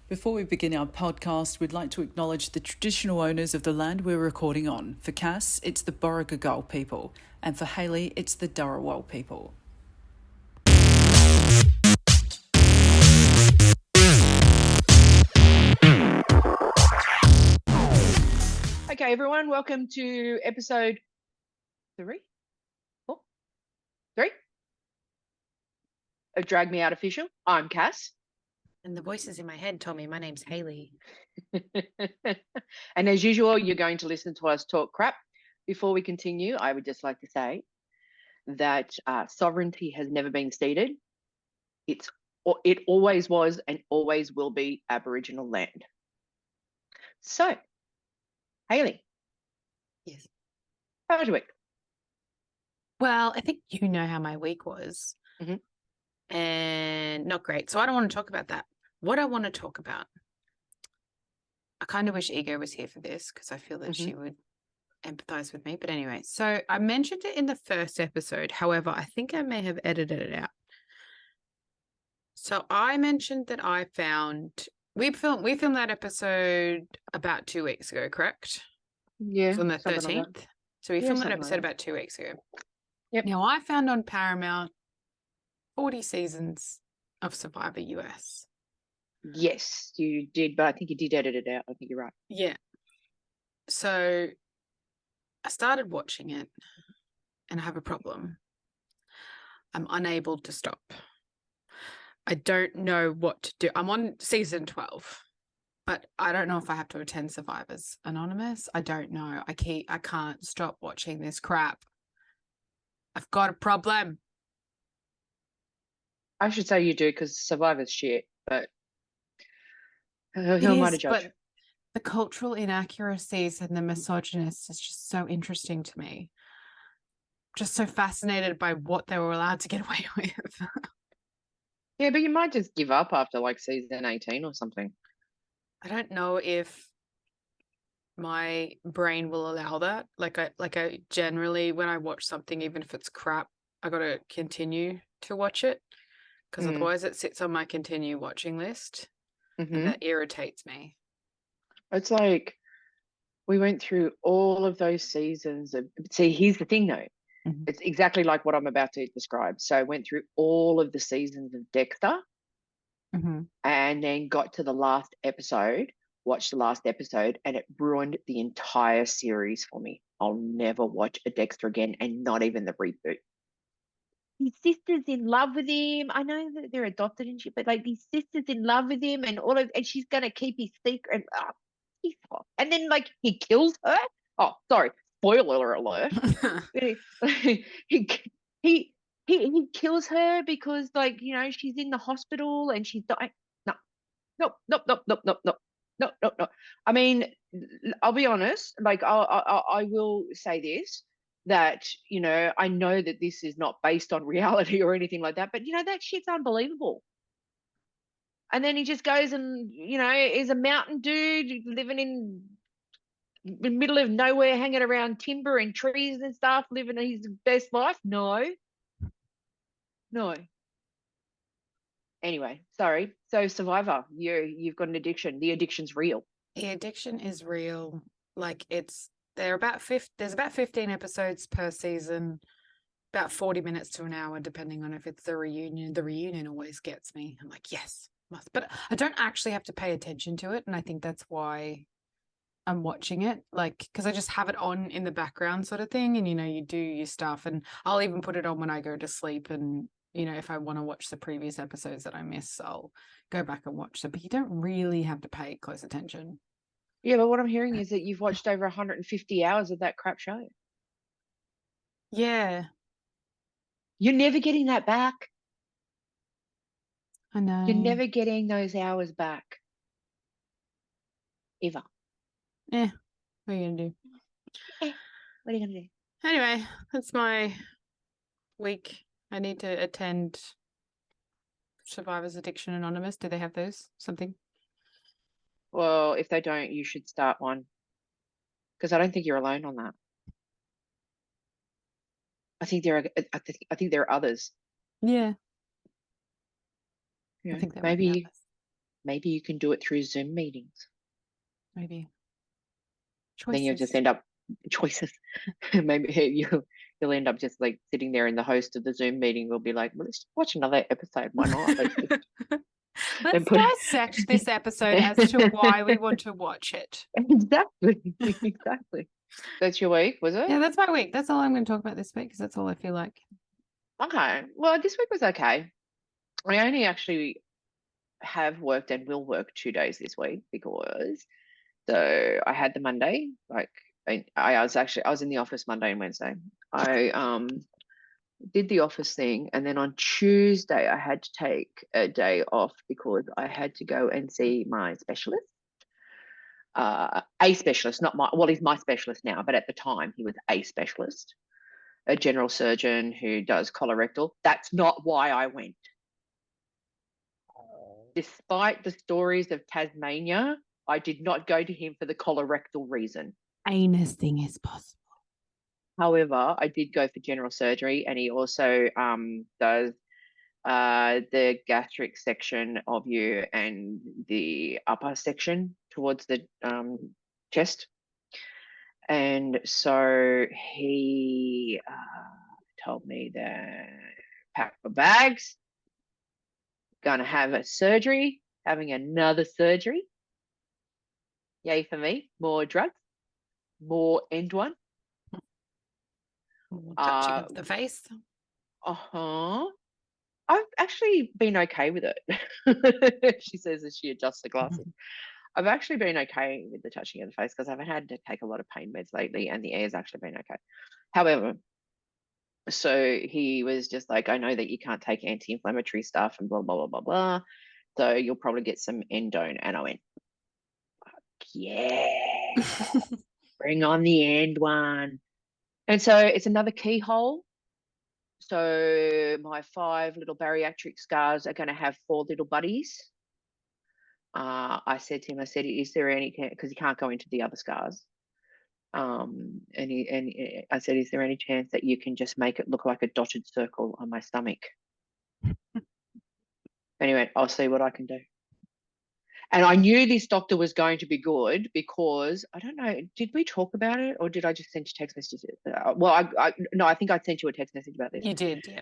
Before we begin our podcast, we'd like to acknowledge the traditional owners of the land we're recording on. For Cass, it's the Borragagal people, and for Hayley, it's the Dharawal people. Okay, everyone, welcome to episode 3 of DragMeOutOfficial. I'm Cass. And the voices in my head told me my name's Hayley. And as usual, you're going to listen to us talk crap. Before we continue, I would just like to say that sovereignty has never been ceded. It always was and always will be Aboriginal land. So, Hayley. Yes. How was your week? Well, I think you know how my week was. Mm-hmm. And not great. So I don't want to talk about that. What I want to talk about, I kind of wish Ego was here for this because I feel that she would empathize with me. But anyway, so I mentioned it in the first episode. However, I think I may have edited it out. So I mentioned that I found we filmed that episode about 2 weeks ago, correct? Yeah. So on the 13th. Like so we filmed that episode about 2 weeks ago. Yep. Now I found on Paramount 40 seasons of Survivor US. Yes, you did, but I think you did edit it out. I think you're right. Yeah. So I started watching it and I have a problem. I'm unable to stop. I don't know what to do. I'm on season 12, but I don't know if I have to attend Survivors Anonymous. I don't know. I can't stop watching this crap. I've got a problem. I should say you do because Survivor's shit, but who am I to judge? But the cultural inaccuracies and the misogynists is just so interesting to me. Just so fascinated by what they were allowed to get away with. Yeah, but you might just give up after like season 18 or something. I don't know if my brain will allow that. Like I generally, when I watch something, even if it's crap, I got to continue to watch it because otherwise it sits on my continue watching list and that irritates me. It's like we went through all of those seasons of, see, here's the thing though. It's exactly like what I'm about to describe. So I went through all of the seasons of Dexter and then got to the last episode, watched the last episode, and it ruined the entire series for me. I'll never watch a Dexter again, and not even the reboot. His sister's in love with him. I know that they're adopted and shit, but like his sister's in love with him and and she's gonna keep his secret. And then like he kills her. Oh, sorry. Spoiler alert. he kills her because like, you know, she's in the hospital and she's dying. No. I mean, I'll be honest, like I will say this, that, you know, I know that this is not based on reality or anything like that, but you know, that shit's unbelievable. And then he just goes and, you know, is a mountain dude living in the middle of nowhere, hanging around timber and trees and stuff, living his best life. No. Anyway, sorry. So Survivor, you've got an addiction. The addiction's real. The addiction is real. Like there's about 15 episodes per season, about 40 minutes to an hour, depending on if it's the reunion. The reunion always gets me. I'm like, yes, must. But I don't actually have to pay attention to it. And I think that's why I'm watching it, like, because I just have it on in the background sort of thing. And, you know, you do your stuff and I'll even put it on when I go to sleep. And, you know, if I want to watch the previous episodes that I miss, I'll go back and watch them. But you don't really have to pay close attention. Yeah, but what I'm hearing is that you've watched over 150 hours of that crap show. Yeah. You're never getting that back. I know. You're never getting those hours back. Ever. What are you going to do? What are you going to do? Anyway, that's my week. I need to attend Survivors Addiction Anonymous. Do they have those? Something? Well, if they don't, you should start one. Because I don't think you're alone on that. I think there are others. Yeah. Yeah, I think there maybe might be others. maybe you can do it through Zoom meetings. Maybe. Then you'll just end up choices. Maybe you'll end up just like sitting there, and the host of the Zoom meeting will be like, well, let's watch another episode. Why not? Let's dissect this episode as to why we want to watch it. Exactly. That's your week, was it? Yeah, that's my week. That's all I'm going to talk about this week because that's all I feel like. Okay. Well, this week was okay. I only actually have worked and will work 2 days this week because so I had the Monday, like I was in the office Monday and Wednesday. I did the office thing, and then on Tuesday I had to take a day off because I had to go and see my specialist. A specialist, not my, well, he's my specialist now, but at the time he was a specialist, a general surgeon who does colorectal. That's not why I went. Despite the stories of Tasmania, I did not go to him for the colorectal reason. Anything is possible. However, I did go for general surgery, and he also does the gastric section of you and the upper section towards the chest. And so he told me that pack my bags, going to have a surgery, having another surgery. Yay for me. More drugs, more end one. Touching of the face. I've actually been okay with it. She says as she adjusts the glasses. I've actually been okay with the touching of the face because I haven't had to take a lot of pain meds lately, and the air's actually been okay. However, so he was just like, I know that you can't take anti-inflammatory stuff and blah, blah, blah, blah, blah. So you'll probably get some endone. And I went, yeah, bring on the end one. And so it's another keyhole. So my 5 little bariatric scars are going to have 4 little buddies. I said to him, is there any, because he can't go into the other scars. And I said, is there any chance that you can just make it look like a dotted circle on my stomach? Anyway, I'll see what I can do. And I knew this doctor was going to be good because, I don't know, did we talk about it or did I just send you text messages? No, I think I sent you a text message about this. You did, yeah.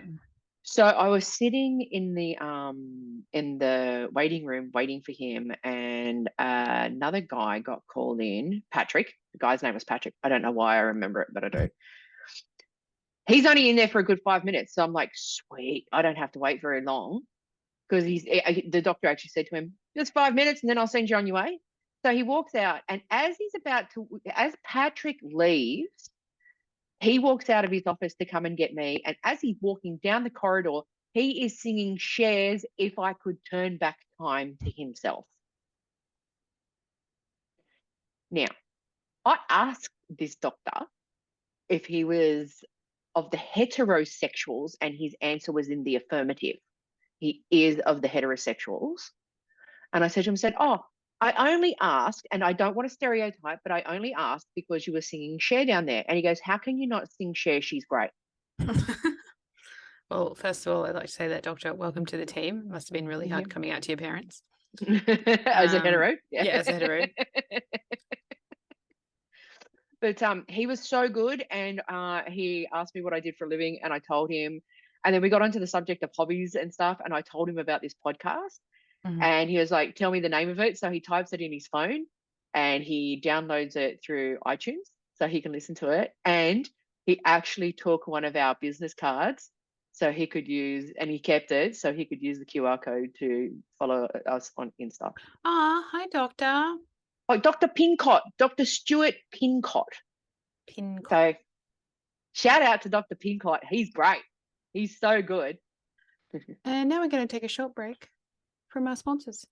So I was sitting in the waiting room waiting for him, and another guy got called in, Patrick. The guy's name was Patrick. I don't know why I remember it, but I do. He's only in there for a good 5 minutes. So I'm like, sweet, I don't have to wait very long. Because the doctor actually said to him, just 5 minutes and then I'll send you on your way. So he walks out, and as Patrick leaves, he walks out of his office to come and get me. And as he's walking down the corridor, he is singing Cher's If I Could Turn Back Time to himself. Now, I asked this doctor if he was of the heterosexuals, and his answer was in the affirmative. He is of the heterosexuals. And I said to him, I only asked, and I don't want to stereotype, but I only asked because you were singing Cher down there. And he goes, how can you not sing Cher? She's great. Well, first of all, I'd like to say that, Doctor, welcome to the team. Must have been really hard coming out to your parents. As a hetero? Yeah, as a hetero. But he was so good, and he asked me what I did for a living, and I told him. And then we got onto the subject of hobbies and stuff, and I told him about this podcast. And he was like, tell me the name of it. So he types it in his phone, and he downloads it through iTunes so he can listen to it. And he actually took one of our business cards so he could use, and he kept it so he could use the QR code to follow us on Insta. Hi, Doctor. Oh, Dr. Pincott, Dr. Stuart Pincott. So shout out to Dr. Pincott. He's great. He's so good. And now we're going to take a short break from our sponsors.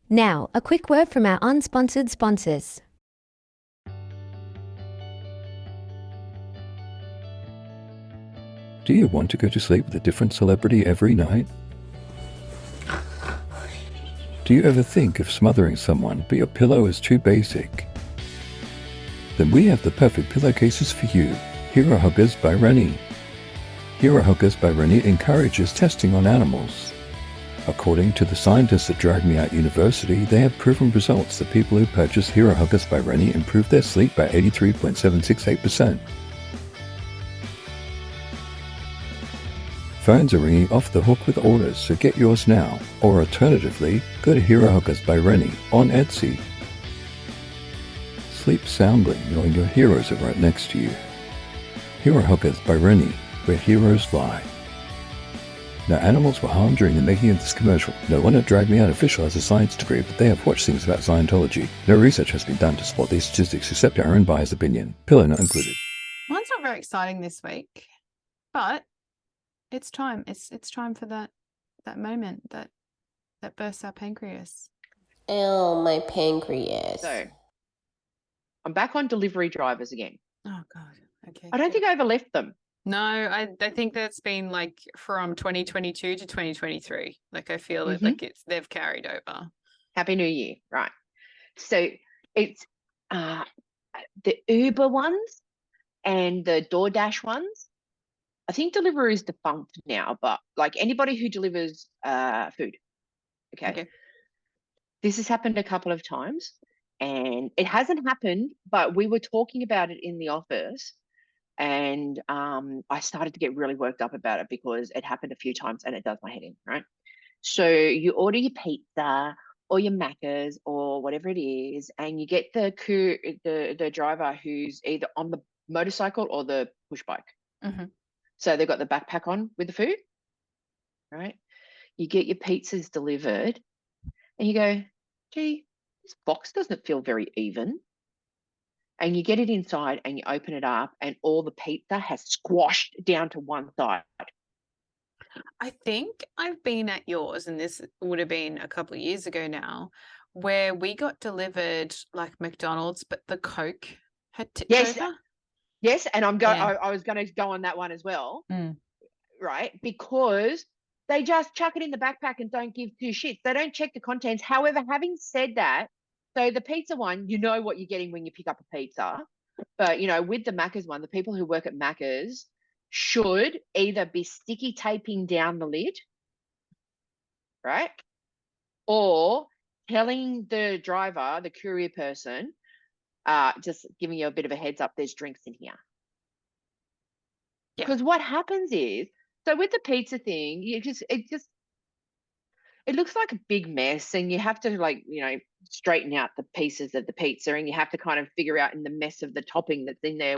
Now, a quick word from our unsponsored sponsors. Do you want to go to sleep with a different celebrity every night? Do you ever think of smothering someone, but your pillow is too basic? Then we have the perfect pillowcases for you. Hero Huggers by Rennie. Hero Huggers by Rennie encourages testing on animals. According to the scientists at DragMeOut University, they have proven results that people who purchase Hero Huggers by Rennie improve their sleep by 83.768%. Phones are ringing off the hook with orders, so get yours now. Or alternatively, go to Hero Huggers by Rennie on Etsy. Sleep soundly knowing your heroes are right next to you. Hero Huggers by Rennie, where heroes lie. No animals were harmed during the making of this commercial. No one at DragMeOutOfficial has a science degree, but they have watched things about Scientology. No research has been done to support these statistics except our own biased opinion. Pillow not included. Mine's not very exciting this week, but it's time. It's time for that moment that bursts our pancreas. Oh, my pancreas. So I'm back on delivery drivers again. Oh God. Okay. I don't think I ever left them. No, I think that's been like from 2022 to 2023. Like I feel that like they've carried over. Happy New Year. Right. So it's the Uber ones and the DoorDash ones. I think Deliveroo is defunct now, but like anybody who delivers food. Okay. This has happened a couple of times and it hasn't happened, but we were talking about it in the office. And I started to get really worked up about it because it happened a few times and it does my head in, right? So you order your pizza or your Macca's or whatever it is, and you get the driver who's either on the motorcycle or the push bike. So they've got the backpack on with the food, right? You get your pizzas delivered and you go, gee, this box doesn't feel very even. And you get it inside and you open it up and all the pizza has squashed down to one side. I think I've been at yours, and this would have been a couple of years ago now, where we got delivered like McDonald's, but the Coke had tipped over. Yes, and I was going to go on that one as well, right? Because they just chuck it in the backpack and don't give two shits. They don't check the contents. However, having said that, so the pizza one, you know what you're getting when you pick up a pizza. But, you know, with the Macca's one, the people who work at Macca's should either be sticky taping down the lid, right? Or telling the driver, the courier person, just giving you a bit of a heads up, there's drinks in here. Because what happens is, so with the pizza thing, it looks like a big mess and you have to like, you know, straighten out the pieces of the pizza and you have to kind of figure out in the mess of the topping that's in there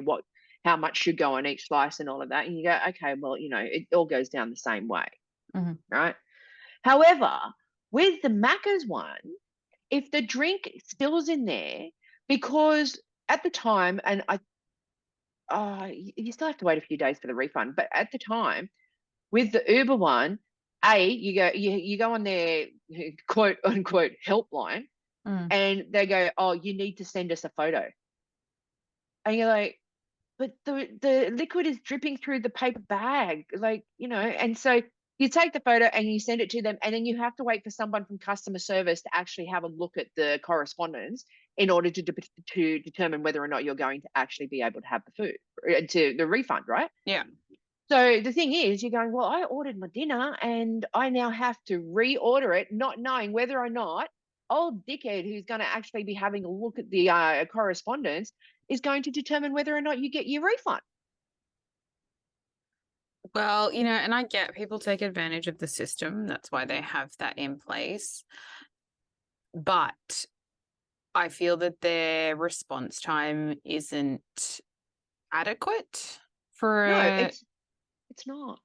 how much should go on each slice and all of that. And you go, okay, well, you know, it all goes down the same way, right? However, with the Macca's one, if the drink spills in there, because at the time, and you still have to wait a few days for the refund, but at the time, with the Uber one, you go on their quote unquote helpline and they go, oh, you need to send us a photo. And you're like, but the liquid is dripping through the paper bag, like, you know, and so you take the photo and you send it to them and then you have to wait for someone from customer service to actually have a look at the correspondence in order to determine whether or not you're going to actually be able to have the food, to the refund, right? Yeah. So the thing is, you're going, well, I ordered my dinner and I now have to reorder it, not knowing whether or not old dickhead who's going to actually be having a look at the correspondence is going to determine whether or not you get your refund. Well, you know, and I get people take advantage of the system. That's why they have that in place. But I feel that their response time isn't adequate for it's not.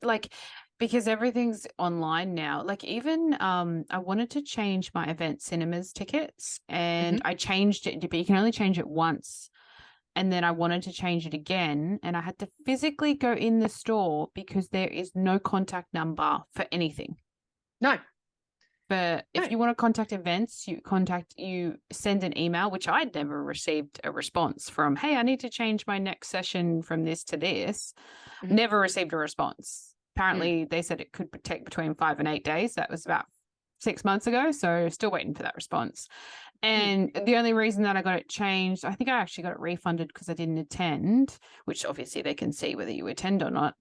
Like, because everything's online now. Like even I wanted to change my event cinemas tickets and I changed it, but you can only change it once. And then I wanted to change it again and I had to physically go in the store because there is no contact number for anything. No. But if you want to contact events, you send an email, which I'd never received a response from. Hey, I need to change my next session from this to this. Never received a response. Apparently, they said it could take between 5 and 8 days. That was about 6 months ago. So still waiting for that response. And the only reason that I got it changed, I think I actually got it refunded because I didn't attend, which obviously they can see whether you attend or not.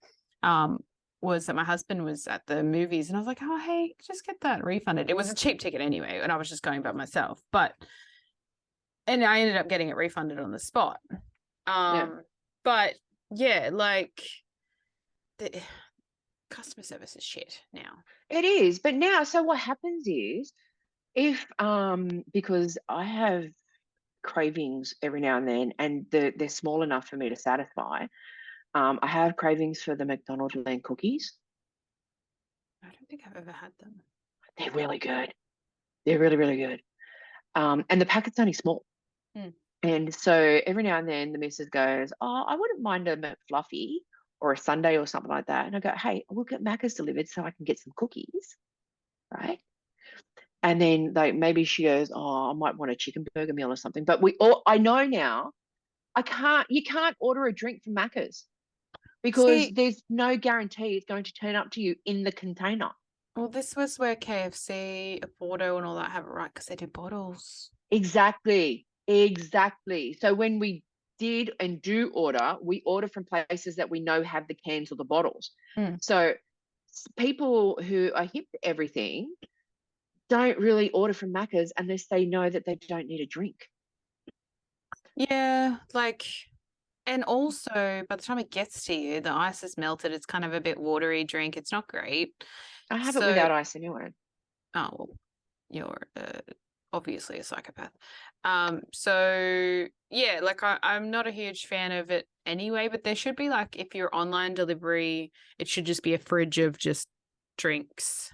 was that my husband was at the movies and I was like, oh, hey, just get that refunded. It was a cheap ticket anyway, and I was just going by myself. And I ended up getting it refunded on the spot. But yeah, like the customer service is shit now. It is. But now, so what happens is if, because I have cravings every now and then, and they're small enough for me to satisfy. I have cravings for the McDonald's land cookies. I don't think I've ever had them. They're really good. They're really, really good. And the packet's only small. And so every now and then the missus goes, oh, I wouldn't mind a McFluffy or a sundae or something like that. And I go, hey, we'll get Macca's delivered so I can get some cookies, right? And then like maybe she goes, oh, I might want a chicken burger meal or something. But I know now, you can't order a drink from Macca's because there's no guarantee it's going to turn up to you in the container. Well, this was where KFC, Porto and all that have it right because they do bottles. Exactly. So when we did and do order, we order from places that we know have the cans or the bottles. So people who are hip to everything don't really order from Macca's unless they know that they don't need a drink. Yeah, like, and also by the time it gets to you, the ice is melted. It's kind of a bit watery drink. It's not great. I have it without ice anyway. Oh, well, you're obviously a psychopath. So yeah, like I'm not a huge fan of it anyway, but there should be like, if you're online delivery, it should just be a fridge of just drinks.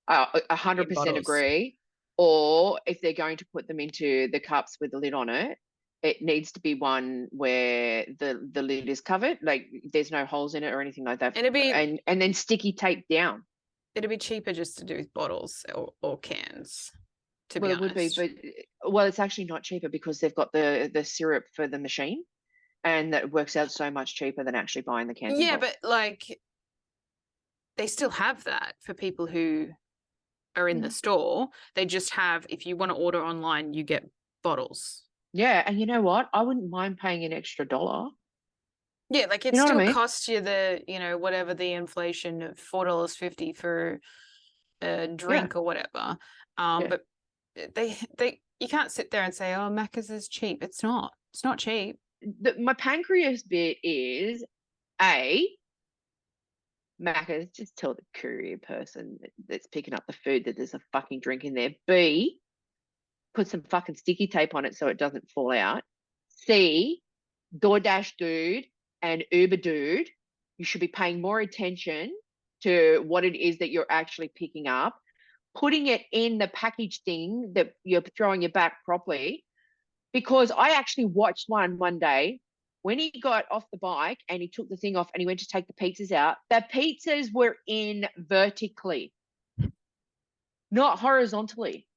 100% agree. Or if they're going to put them into the cups with the lid on it, it needs to be one where the lid is covered, like there's no holes in it or anything like that. And then sticky tape down. It'd be cheaper just to do bottles or cans. Well, it would be, but it's actually not cheaper because they've got the syrup for the machine, and that works out so much cheaper than actually buying the cans. Yeah, but like they still have that for people who are in the store. They just have, if you want to order online, you get bottles. Yeah, and you know what? I wouldn't mind paying an extra $1. Yeah, like it still costs you the, whatever the inflation of $4.50 for a drink or whatever. But you can't sit there and say, oh, Macca's is cheap. It's not. It's not cheap. My pancreas bit is Macca's, just tell the courier person that's picking up the food that there's a fucking drink in there. B, put some fucking sticky tape on it so it doesn't fall out. C, DoorDash dude and Uber dude, you should be paying more attention to what it is that you're actually picking up, putting it in the package thing that you're throwing it back properly. Because I actually watched one day when he got off the bike and he took the thing off and he went to take the pizzas out. The pizzas were in vertically, not horizontally.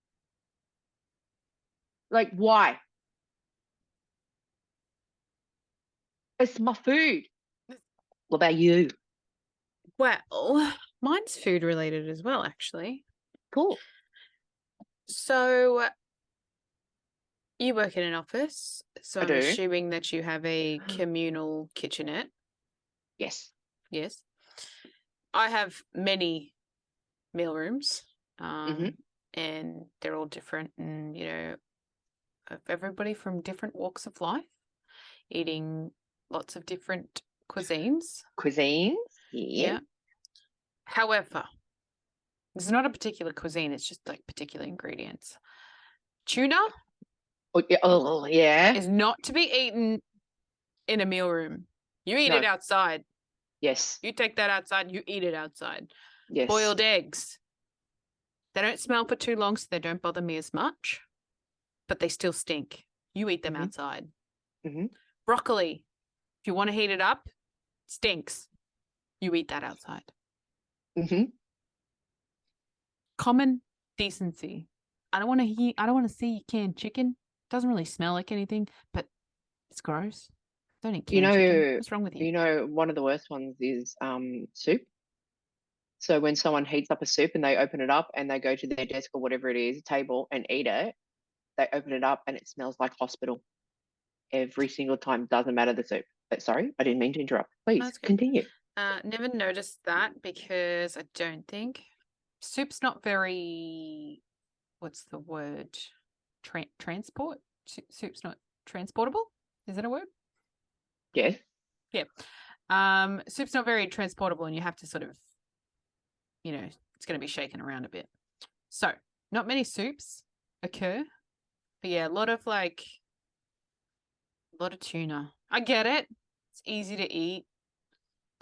Like, why? It's my food. What about you? Well, mine's food related as well, actually. Cool. So you work in an office, so I'm do. assuming that you have a communal kitchenette. Yes. Yes. I have many meal rooms, and they're all different, and of everybody from different walks of life, eating lots of different cuisines. Yeah. However, it's not a particular cuisine, it's just like particular ingredients. Tuna is not to be eaten in a meal room. You eat it outside. Yes. You take that outside, you eat it outside. Yes. Boiled eggs. They don't smell for too long, so they don't bother me as much, but they still stink. You eat them outside. Broccoli, if you want to heat it up, stinks. You eat that outside. Common decency. I don't want to see canned chicken. Doesn't really smell like anything, but it's gross. Don't eat canned chicken. What's wrong with you? One of the worst ones is soup. So when someone heats up a soup and they open it up and they go to their desk or whatever it is, table, and eat it, they open it up and it smells like hospital every single time. Doesn't matter the soup. But sorry, I didn't mean to interrupt. Please continue. Never noticed that because I don't think soup's not very, what's the word? Transport? Soup's not transportable? Is that a word? Yes. Yeah. Soup's not very transportable and you have to sort of, it's going to be shaken around a bit. So, not many soups occur. But yeah, a lot of tuna. I get it. It's easy to eat.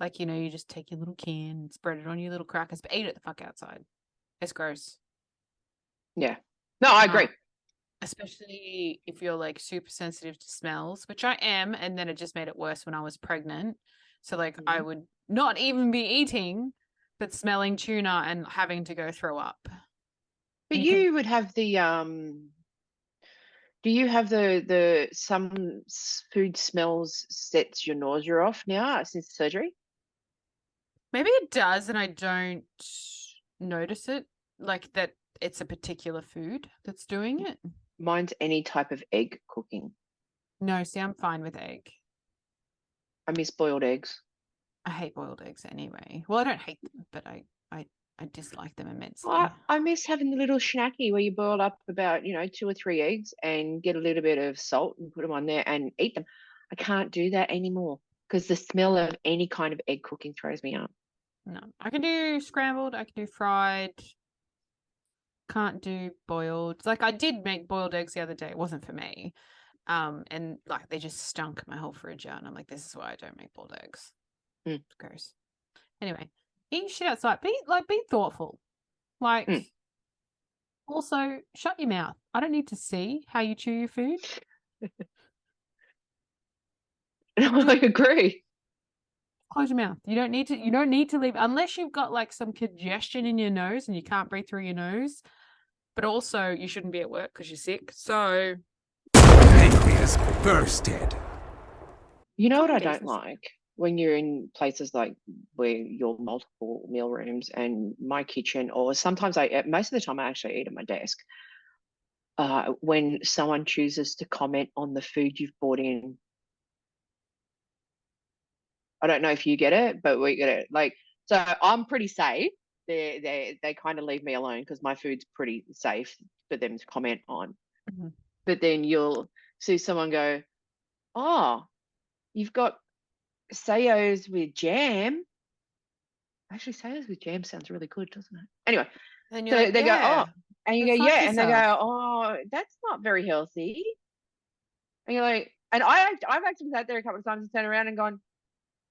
Like, you just take your little can and spread it on your little crackers, but eat it the fuck outside. It's gross. Yeah. No, I agree. Especially if you're like super sensitive to smells, which I am, and then it just made it worse when I was pregnant. So I would not even be eating, but smelling tuna and having to go throw up. But you would have the do you have the some food smells sets your nausea off now since surgery? Maybe it does, and I don't notice it, like that it's a particular food that's doing it. Mine's any type of egg cooking. No, see, I'm fine with egg. I miss boiled eggs. I hate boiled eggs anyway. Well, I don't hate them, but I dislike them immensely. I miss having the little snacky where you boil up about 2 or 3 eggs and get a little bit of salt and put them on there and eat them. I can't do that anymore because the smell of any kind of egg cooking throws me up. No, I can do scrambled. I can do fried. Can't do boiled. Like I did make boiled eggs the other day. It wasn't for me. And like they just stunk my whole fridge out. And I'm like, this is why I don't make boiled eggs. It's gross. Anyway, eat shit outside. Be thoughtful. Like, also shut your mouth. I don't need to see how you chew your food. I agree. Close your mouth. You don't need to leave unless you've got like some congestion in your nose and you can't breathe through your nose. But also you shouldn't be at work because you're sick. So pancreas bursted. You know what I don't like? When you're in places like where you're multiple meal rooms and my kitchen, or sometimes most of the time I actually eat at my desk. When someone chooses to comment on the food you've brought in. I don't know if you get it, but we get it. Like, so I'm pretty safe. They kind of leave me alone because my food's pretty safe for them to comment on. Mm-hmm. But then you'll see someone go, "Oh, you've got sayos with jam." Actually, sayos with jam sounds really good, doesn't it? Anyway, and so like, they go, "Oh," and you go, "Yeah," and they yourself. go, "Oh, that's not very healthy." And you're like, and I've actually sat there a couple of times and turned around and gone,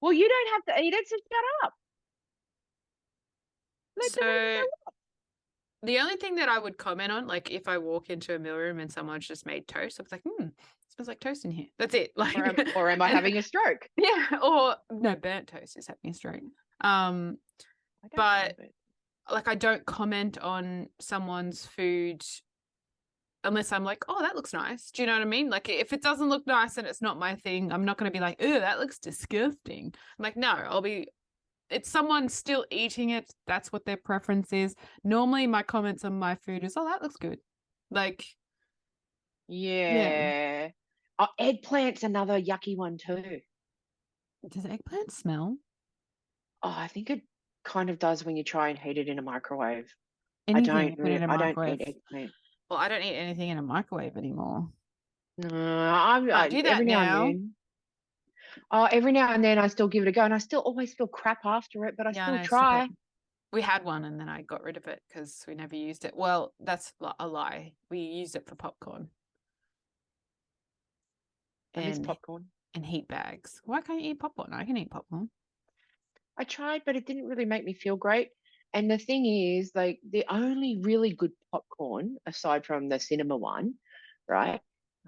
"Well, you don't have to eat it, so shut up." So the only thing that I would comment on, like if I walk into a meal room and someone's just made toast, I was like, it smells like toast in here. That's it. Like, or am I having a stroke? Yeah, or no, burnt toast is having a stroke. But like I don't comment on someone's food unless I'm like, oh, that looks nice. Do you know what I mean? Like if it doesn't look nice and it's not my thing, I'm not going to be like, oh, that looks disgusting. I'm like, no, it's someone still eating it. That's what their preference is. Normally my comments on my food is, oh, that looks good. Like, yeah. Oh, eggplant's another yucky one too. Does eggplant smell? Oh, I think it kind of does when you try and heat it in a microwave. Anything I you put in a microwave. don't eat eggplant. Well, I don't eat anything in a microwave anymore. No, I do that every now and then. Oh, every now and then I still give it a go, and I still always feel crap after it, but I still try. We had one and then I got rid of it because we never used it. Well, that's a lie. We used it for popcorn. I miss popcorn. And heat bags. Why can't you eat popcorn? I can eat popcorn. I tried, but it didn't really make me feel great. And the thing is, like, the only really good popcorn, aside from the cinema one, right,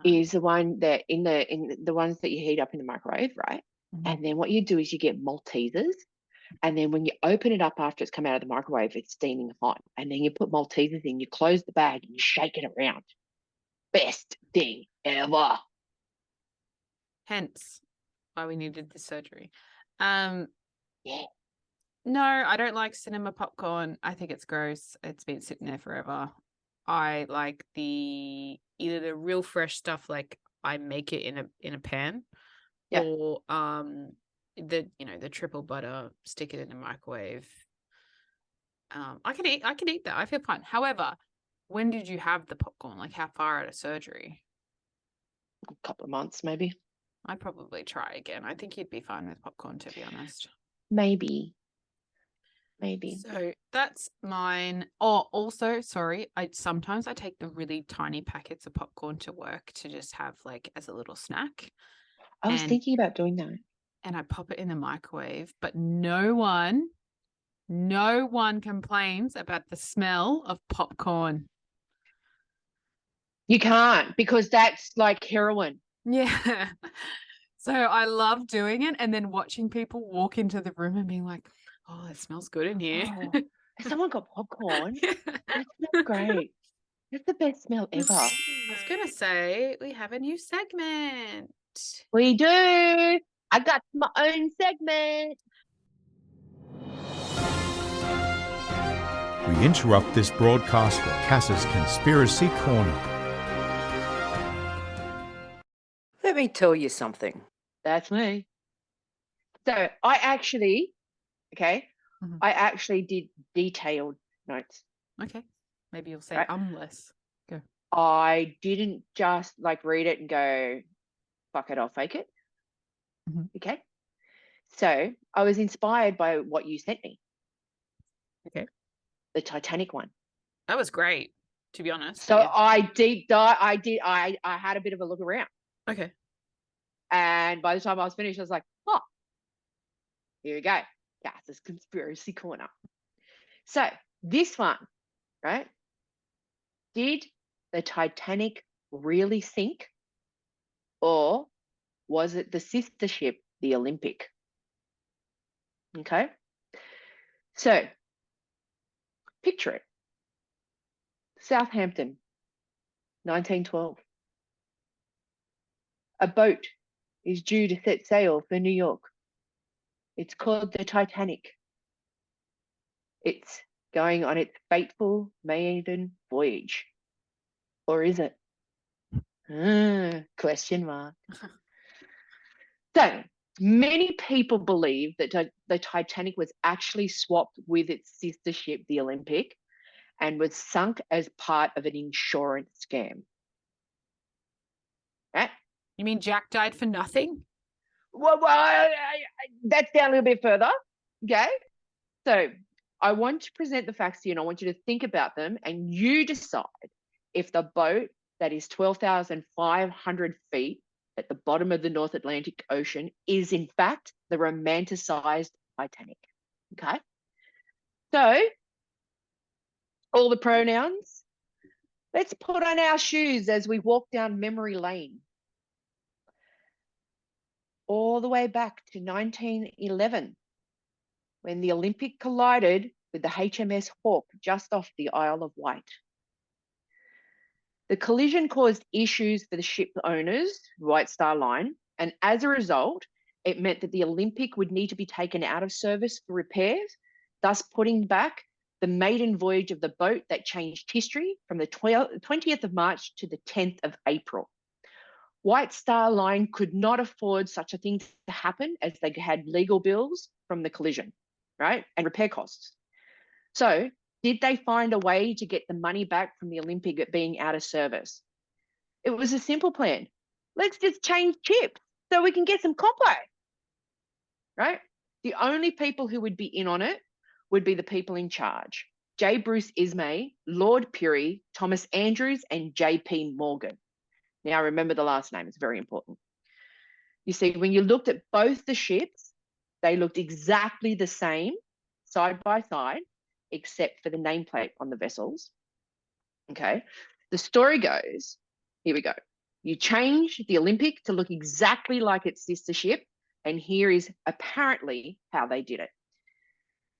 is the one that in the ones that you heat up in the microwave, right? Mm-hmm. And then what you do is you get Maltesers, and then when you open it up after it's come out of the microwave, it's steaming hot, and then you put Maltesers in, you close the bag, and you shake it around. Best thing ever. Hence why we needed the surgery. Yeah. No, I don't like cinema popcorn. I think it's gross. It's been sitting there forever. I like either the real fresh stuff, like I make it in a pan, or the triple butter, stick it in the microwave. I can eat that. I feel fine. However, when did you have the popcorn? Like, how far out of surgery? A couple of months, maybe. I'd probably try again. I think you'd be fine with popcorn, to be honest. Maybe. So that's mine. Oh, also, sorry, sometimes I take the really tiny packets of popcorn to work to just have like as a little snack. I was thinking about doing that. And I pop it in the microwave, but no one complains about the smell of popcorn. You can't, because that's like heroin. Yeah. So I love doing it and then watching people walk into the room and being like, oh, it smells good in here. Oh, has someone got popcorn? Yeah. That smells great. That's the best smell ever. I was going to say, we have a new segment. We do. I got my own segment. We interrupt this broadcast for Cass's Conspiracy Corner. Let me tell you something. That's me. So I actually did detailed notes. Okay. Maybe you'll say less. Go. I didn't just like read it and go, fuck it, I'll fake it. Mm-hmm. Okay. So I was inspired by what you sent me. Okay. The Titanic one. That was great, to be honest. So Yeah. I deep dive. I had a bit of a look around. Okay. And by the time I was finished, I was like, oh, here we go. Cass's Conspiracy Corner. So this one, right? Did the Titanic really sink? Or was it the sister ship, the Olympic? Okay. So picture it. Southampton, 1912. A boat is due to set sail for New York. It's called the Titanic. It's going on its fateful maiden voyage. Or is it? Question mark. So many people believe that the Titanic was actually swapped with its sister ship, the Olympic, and was sunk as part of an insurance scam. Right? You mean Jack died for nothing? Well, that's down a little bit further. Okay. So I want to present the facts to you and I want you to think about them and you decide if the boat that is 12,500 feet at the bottom of the North Atlantic Ocean is in fact the romanticized Titanic. Okay. So all the pronouns. Let's put on our shoes as we walk down memory lane. All the way back to 1911, when the Olympic collided with the HMS Hawke just off the Isle of Wight. The collision caused issues for the ship owners, White Star Line, and as a result, it meant that the Olympic would need to be taken out of service for repairs, thus putting back the maiden voyage of the boat that changed history from the 20th of March to the 10th of April. White Star Line could not afford such a thing to happen as they had legal bills from the collision, right? And repair costs. So did they find a way to get the money back from the Olympic at being out of service? It was a simple plan. Let's just change chips so we can get some compo, right? The only people who would be in on it would be the people in charge. J. Bruce Ismay, Lord Pirrie, Thomas Andrews, and J.P. Morgan. Now, remember the last name, it's very important. You see, when you looked at both the ships, they looked exactly the same, side by side, except for the nameplate on the vessels. Okay. The story goes, here we go. You change the Olympic to look exactly like its sister ship, and here is apparently how they did it.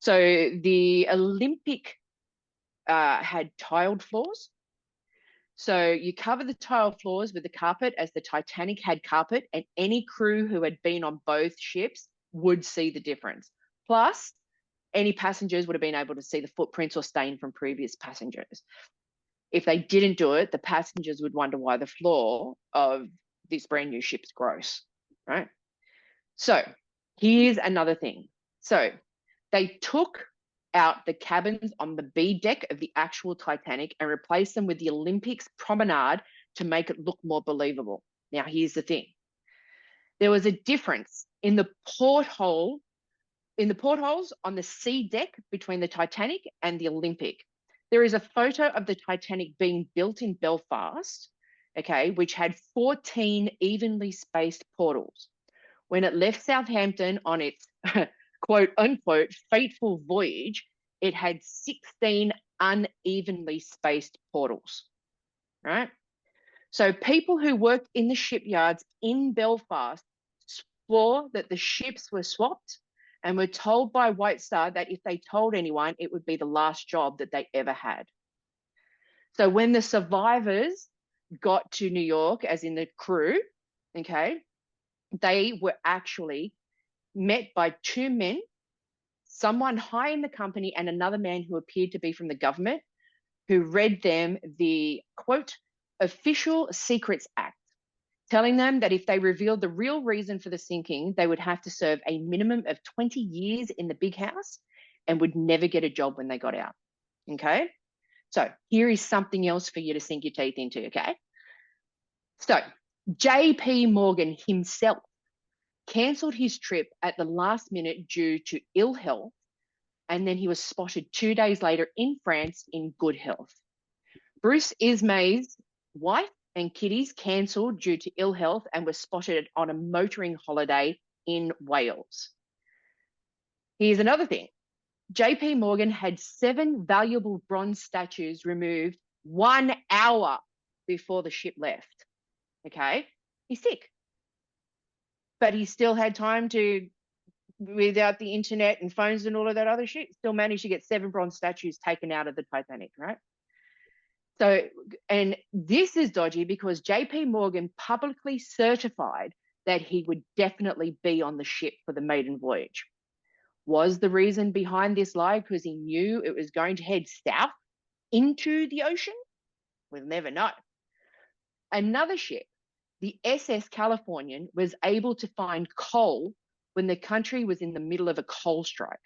So the Olympic had tiled floors. So you cover the tile floors with the carpet as the Titanic had carpet, and any crew who had been on both ships would see the difference. Plus, any passengers would have been able to see the footprints or stain from previous passengers. If they didn't do it, the passengers would wonder why the floor of this brand new ship's gross, right? So Here's another thing. So they took out the cabins on the B deck of the actual Titanic and replaced them with the Olympics promenade to make it look more believable. Now, here's the thing. There was a difference in the portholes on the C deck between the Titanic and the Olympic. There is a photo of the Titanic being built in Belfast, okay, which had 14 evenly spaced portals. When it left Southampton on its quote unquote fateful voyage, it had 16 unevenly spaced portals, right? So people who worked in the shipyards in Belfast swore that the ships were swapped and were told by White Star that if they told anyone, it would be the last job that they ever had. So when the survivors got to New York, as in the crew, okay, they were actually met by two men, someone high in the company and another man who appeared to be from the government, who read them the, quote, Official Secrets Act, telling them that if they revealed the real reason for the sinking, they would have to serve a minimum of 20 years in the big house and would never get a job when they got out, okay? So here is something else for you to sink your teeth into, okay? So J.P. Morgan himself cancelled his trip at the last minute due to ill health, and then he was spotted 2 days later in France in good health. Bruce Ismay's wife and kiddies cancelled due to ill health and were spotted on a motoring holiday in Wales. Here's another thing. JP Morgan had 7 valuable bronze statues removed 1 hour before the ship left. Okay? He's sick. But he still had time to, without the internet and phones and all of that other shit, still managed to get 7 bronze statues taken out of the Titanic, right? So, and this is dodgy because JP Morgan publicly certified that he would definitely be on the ship for the maiden voyage. Was the reason behind this lie because he knew it was going to head south into the ocean? We'll never know. Another ship, the SS Californian, was able to find coal when the country was in the middle of a coal strike.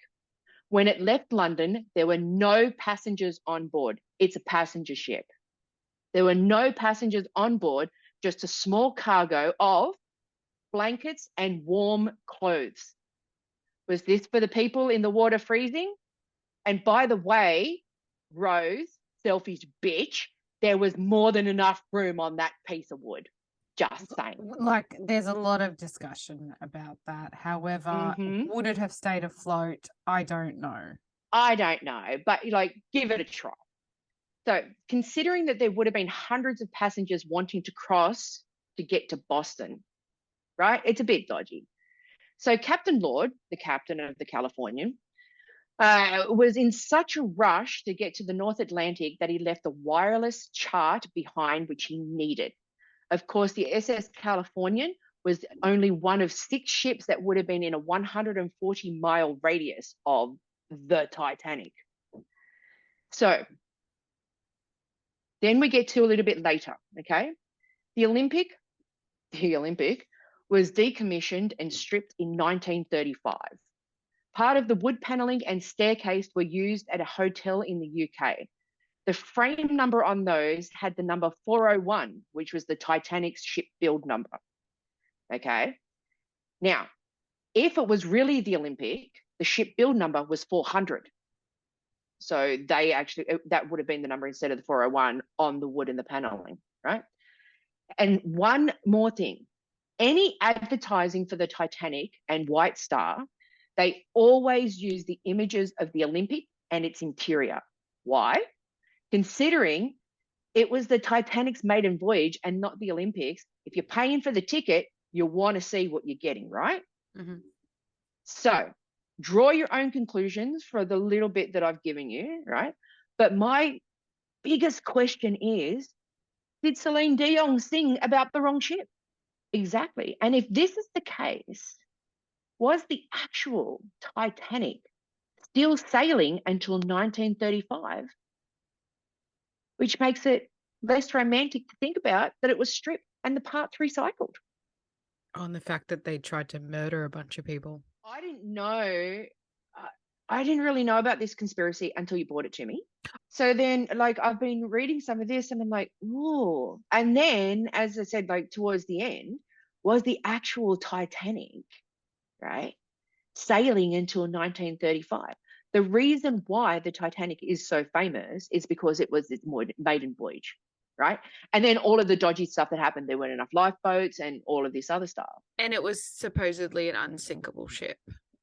When it left London, there were no passengers on board. It's a passenger ship. There were no passengers on board, just a small cargo of blankets and warm clothes. Was this for the people in the water freezing? And by the way, Rose, selfish bitch, there was more than enough room on that piece of wood. Just saying. Like, there's a lot of discussion about that. However, would it have stayed afloat? I don't know. I don't know, but like, give it a try. So considering that there would have been hundreds of passengers wanting to cross to get to Boston, right? It's a bit dodgy. So Captain Lord, the captain of the Californian, was in such a rush to get to the North Atlantic that he left a wireless chart behind which he needed. Of course, the SS Californian was only one of 6 ships that would have been in a 140-mile radius of the Titanic. So then we get to a little bit later, okay? The Olympic was decommissioned and stripped in 1935. Part of the wood panelling and staircase were used at a hotel in the UK. The frame number on those had the number 401, which was the Titanic's ship build number. Okay. Now, if it was really the Olympic, the ship build number was 400. So they actually, that would have been the number instead of the 401 on the wood and the paneling, right? And one more thing, any advertising for the Titanic and White Star, they always use the images of the Olympic and its interior. Why? Considering it was the Titanic's maiden voyage and not the Olympics, if you're paying for the ticket, you want to see what you're getting, right? So draw your own conclusions for the little bit that I've given you, right? But my biggest question is, did Celine Dion sing about the wrong ship? Exactly. And if this is the case, was the actual Titanic still sailing until 1935? Which makes it less romantic to think about that it was stripped and the parts recycled. On the fact that they tried to murder a bunch of people. I didn't know. I didn't really know about this conspiracy until you brought it to me. So then, like, I've been reading some of this, and I'm like, "Ooh!" And then, as I said, like towards the end, was the actual Titanic, right? Sailing until 1935. The reason why the Titanic is so famous is because it was its maiden voyage, right? And then all of the dodgy stuff that happened, there weren't enough lifeboats and all of this other stuff. And it was supposedly an unsinkable ship.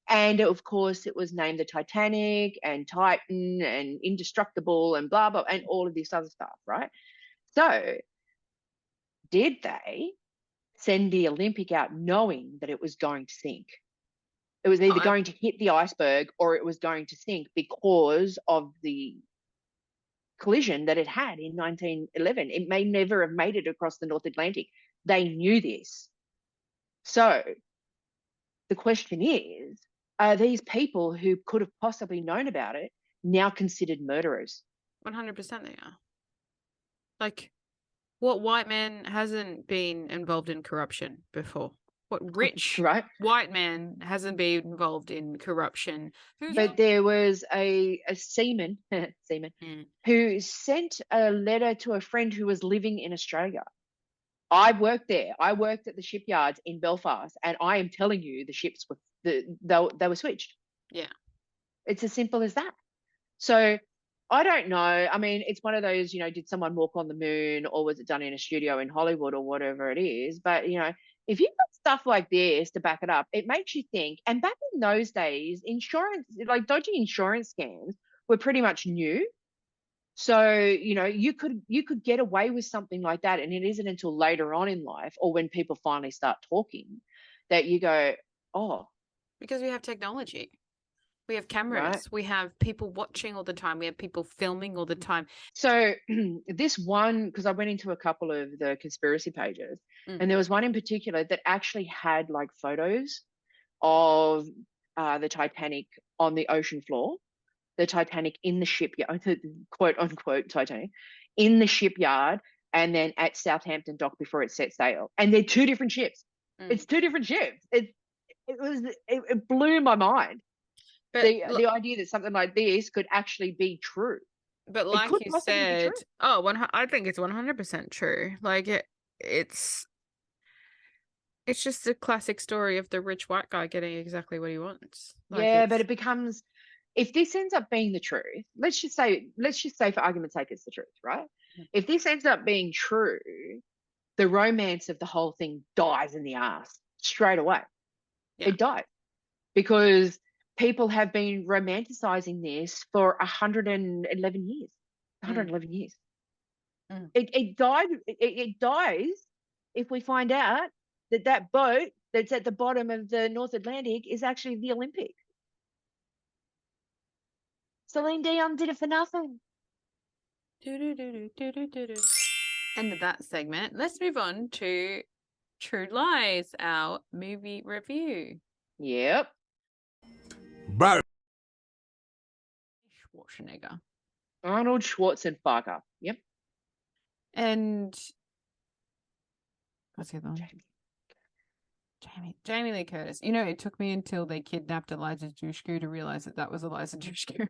And of course, it was named the Titanic and Titan and Indestructible and blah, blah, and all of this other stuff, right? So, did they send the Olympic out knowing that it was going to sink? It was either going to hit the iceberg or it was going to sink because of the collision that it had in 1911. It may never have made it across the North Atlantic. They knew this. So, the question is, are these people who could have possibly known about it now considered murderers? 100% they are. Like, what white man hasn't been involved in corruption before? What rich white man hasn't been involved in corruption? But there was a seaman who sent a letter to a friend who was living in Australia. I worked there. I worked at the shipyards in Belfast, and I am telling you, the ships were they were switched. Yeah, it's as simple as that. So I don't know. I mean, it's one of those, did someone walk on the moon, or was it done in a studio in Hollywood, or whatever it is? But if you've got stuff like this to back it up, it makes you think. And back in those days, insurance, like dodgy insurance scams, were pretty much new. So, you could get away with something like that. And it isn't until later on in life, or when people finally start talking, that you go, oh. Because we have technology. We have cameras. Right. We have people watching all the time. We have people filming all the time. So this one, because I went into a couple of the conspiracy pages, and there was one in particular that actually had like photos of the Titanic on the ocean floor. The Titanic in the shipyard, quote unquote Titanic, in the shipyard, and then at Southampton dock before it set sail. And they're two different ships. It's two different ships. It blew my mind. But the idea that something like this could actually be true. But like you said, I think it's 100% true. Like it's just a classic story of the rich white guy getting exactly what he wants. Like but it becomes, if this ends up being the truth, let's just say for argument's sake it's the truth, right? If this ends up being true, the romance of the whole thing dies in the ass straight away. Yeah. It dies because people have been romanticizing this for 111 years. 111 years. It dies if we find out that boat that's at the bottom of the North Atlantic is actually the Olympic. Celine Dion did it for nothing. End of that segment. Let's move on to True Lies, our movie review. Yep. Schwarzenegger. Arnold Schwarzenegger. Yep. And what's the other one? Jamie Lee Curtis. It took me until they kidnapped Eliza Dushku to realize that was Eliza Dushku.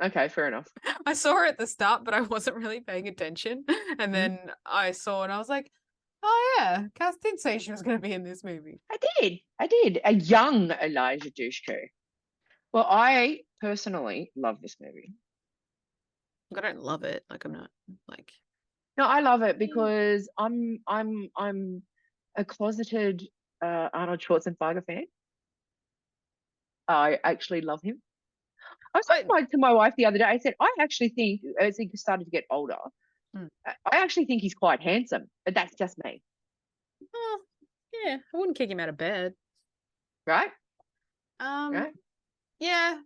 Okay, fair enough. I saw her at the start, but I wasn't really paying attention. And then I saw it and I was like, oh yeah, Cass did say she was going to be in this movie. I did. A young Eliza Dushku. Well, I personally love this movie. I don't love it. Like, I'm not like. No, I love it because I'm a closeted Arnold Schwarzenegger fan. I actually love him. I was saying to my wife the other day, I said, I actually think, as he started to get older, I actually think he's quite handsome, but that's just me. Oh, yeah, I wouldn't kick him out of bed. Right? Right? Yeah,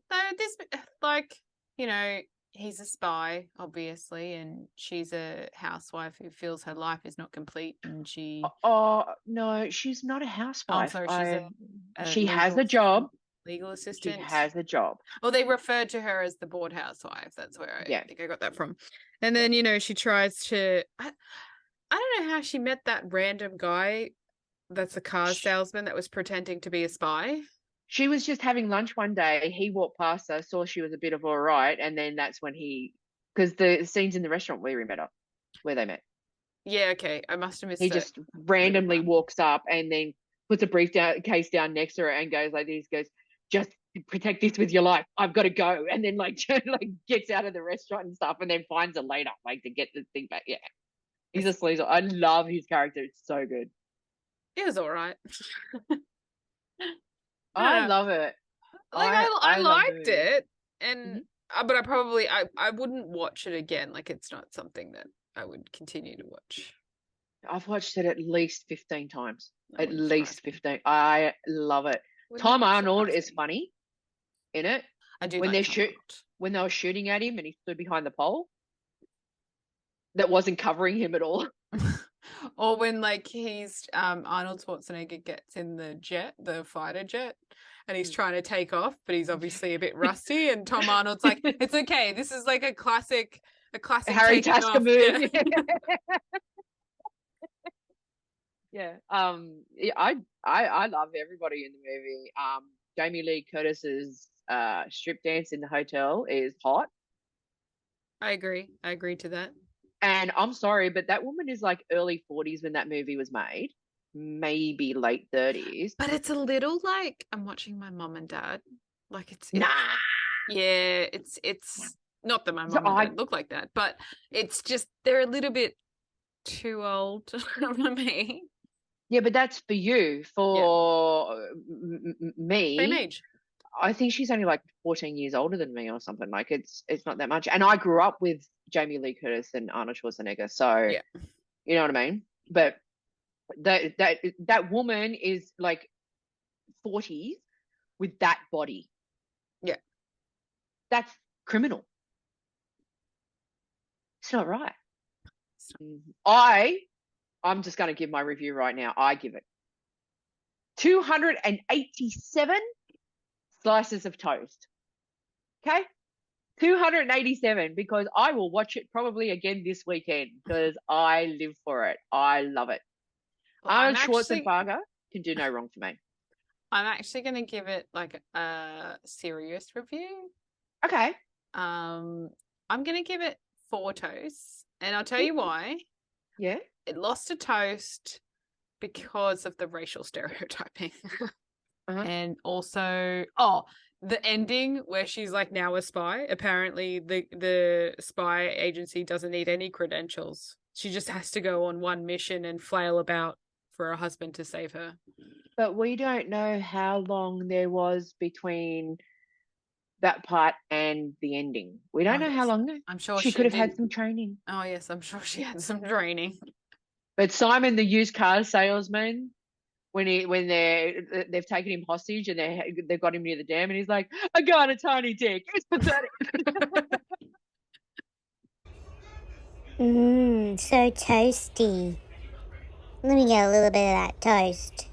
he's a spy, obviously, and she's a housewife who feels her life is not complete, and she. Oh no, she's not a housewife. Oh, sorry, she has a job. Legal assistant. She has a job. Well, they referred to her as the bored housewife. That's where I think I got that from. And then she tries to. I don't know how she met that random guy. That's a car salesman that was pretending to be a spy. She was just having lunch one day. He walked past her, saw she was a bit of all right, and then that's when because the scenes in the restaurant where they met. Yeah, okay. I must have missed He it. just randomly walks up and then puts a briefcase down next to her and goes like this, goes, just protect this with your life. I've got to go. And then like gets out of the restaurant and stuff and then finds her later, like to get the thing back. Yeah. He's a sleaze. I love his character. It's so good. It was all right. I love it. Like I liked it, Mm-hmm. and but I wouldn't watch it again. Like it's not something that I would continue to watch. I've watched it at least 15 times. That At wouldn't least surprise me. 15. I love it. Would Tom not Arnold surprise is me. funny in it. I do when like they Tom Arnold. when they were shooting at him and he stood behind the pole that wasn't covering him at all. Or when like he's Arnold Schwarzenegger gets in the fighter jet, and he's trying to take off, but he's obviously a bit rusty, and Tom Arnold's like, "It's okay. This is like a classic Harry taking Tasker off." move. Yeah. Yeah. I love everybody in the movie. Jamie Lee Curtis's strip dance in the hotel is hot. I agree to that. And I'm sorry, but that woman is like early 40s when that movie was made, maybe late 30s. But it's a little like I'm watching my mom and dad. Like it's Nah. Yeah, it's not that my So mom and dad look like that, but it's just they're a little bit too old for me. Yeah, but that's for you. For me, Same age. I think she's only like 14 years older than me or something. Like it's not that much. And I grew up with Jamie Lee Curtis and Arnold Schwarzenegger, so yeah. You know what I mean? But that woman is like 40s with that body. Yeah. That's criminal. It's not right. I'm just going to give my review right now. I give it 287 slices of toast. Okay? 287, because I will watch it probably again this weekend because I live for it. I love it. Well, Arnold Schwarzenegger can do no wrong for me. I'm actually going to give it like a serious review. Okay. I'm going to give it 4 toasts, and I'll tell you why. Yeah. It lost a toast because of the racial stereotyping. And also, the ending where she's like now a spy. Apparently the spy agency doesn't need any credentials. She just has to go on one mission and flail about for her husband to save her. But we don't know how long there was between that part and the ending. We don't know how long. I'm sure she could have had some training. Oh yes, I'm sure she had some training. But Simon, the used car salesman, when they've taken him hostage and they've got him near the dam, and he's like, "I got a tiny dick. It's pathetic." So toasty. Let me get a little bit of that toast.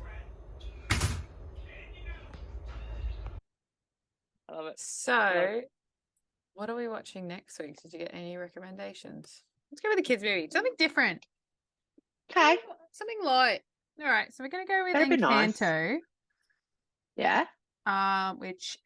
I love it. So, what are we watching next week? Did you get any recommendations? Let's go with the kids' movie. Something different. Okay. Something light. All right. So we're going to go with That'd be Encanto. Nice. Yeah. Which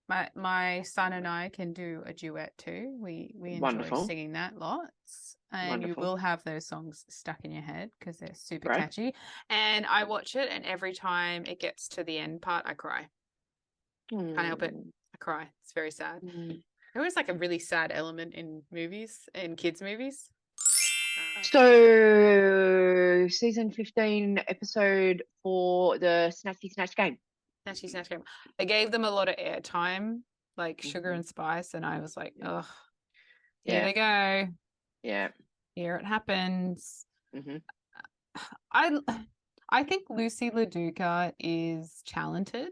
my son and I can do a duet too. We enjoy Wonderful. singing that lots. And Wonderful. you will have those songs stuck in your head because they're super catchy. And I watch it, and every time it gets to the end part, I cry. Can't help it. I cry. It's very sad. There was like a really sad element in kids' movies. So, season 15, episode 4, the Snatchy Snatch game. Snatchy Snatch game. I gave them a lot of airtime, like Sugar and Spice, and I was like, ugh, here they go. Yeah. Here it happens. I think Lucy LaDuca is talented,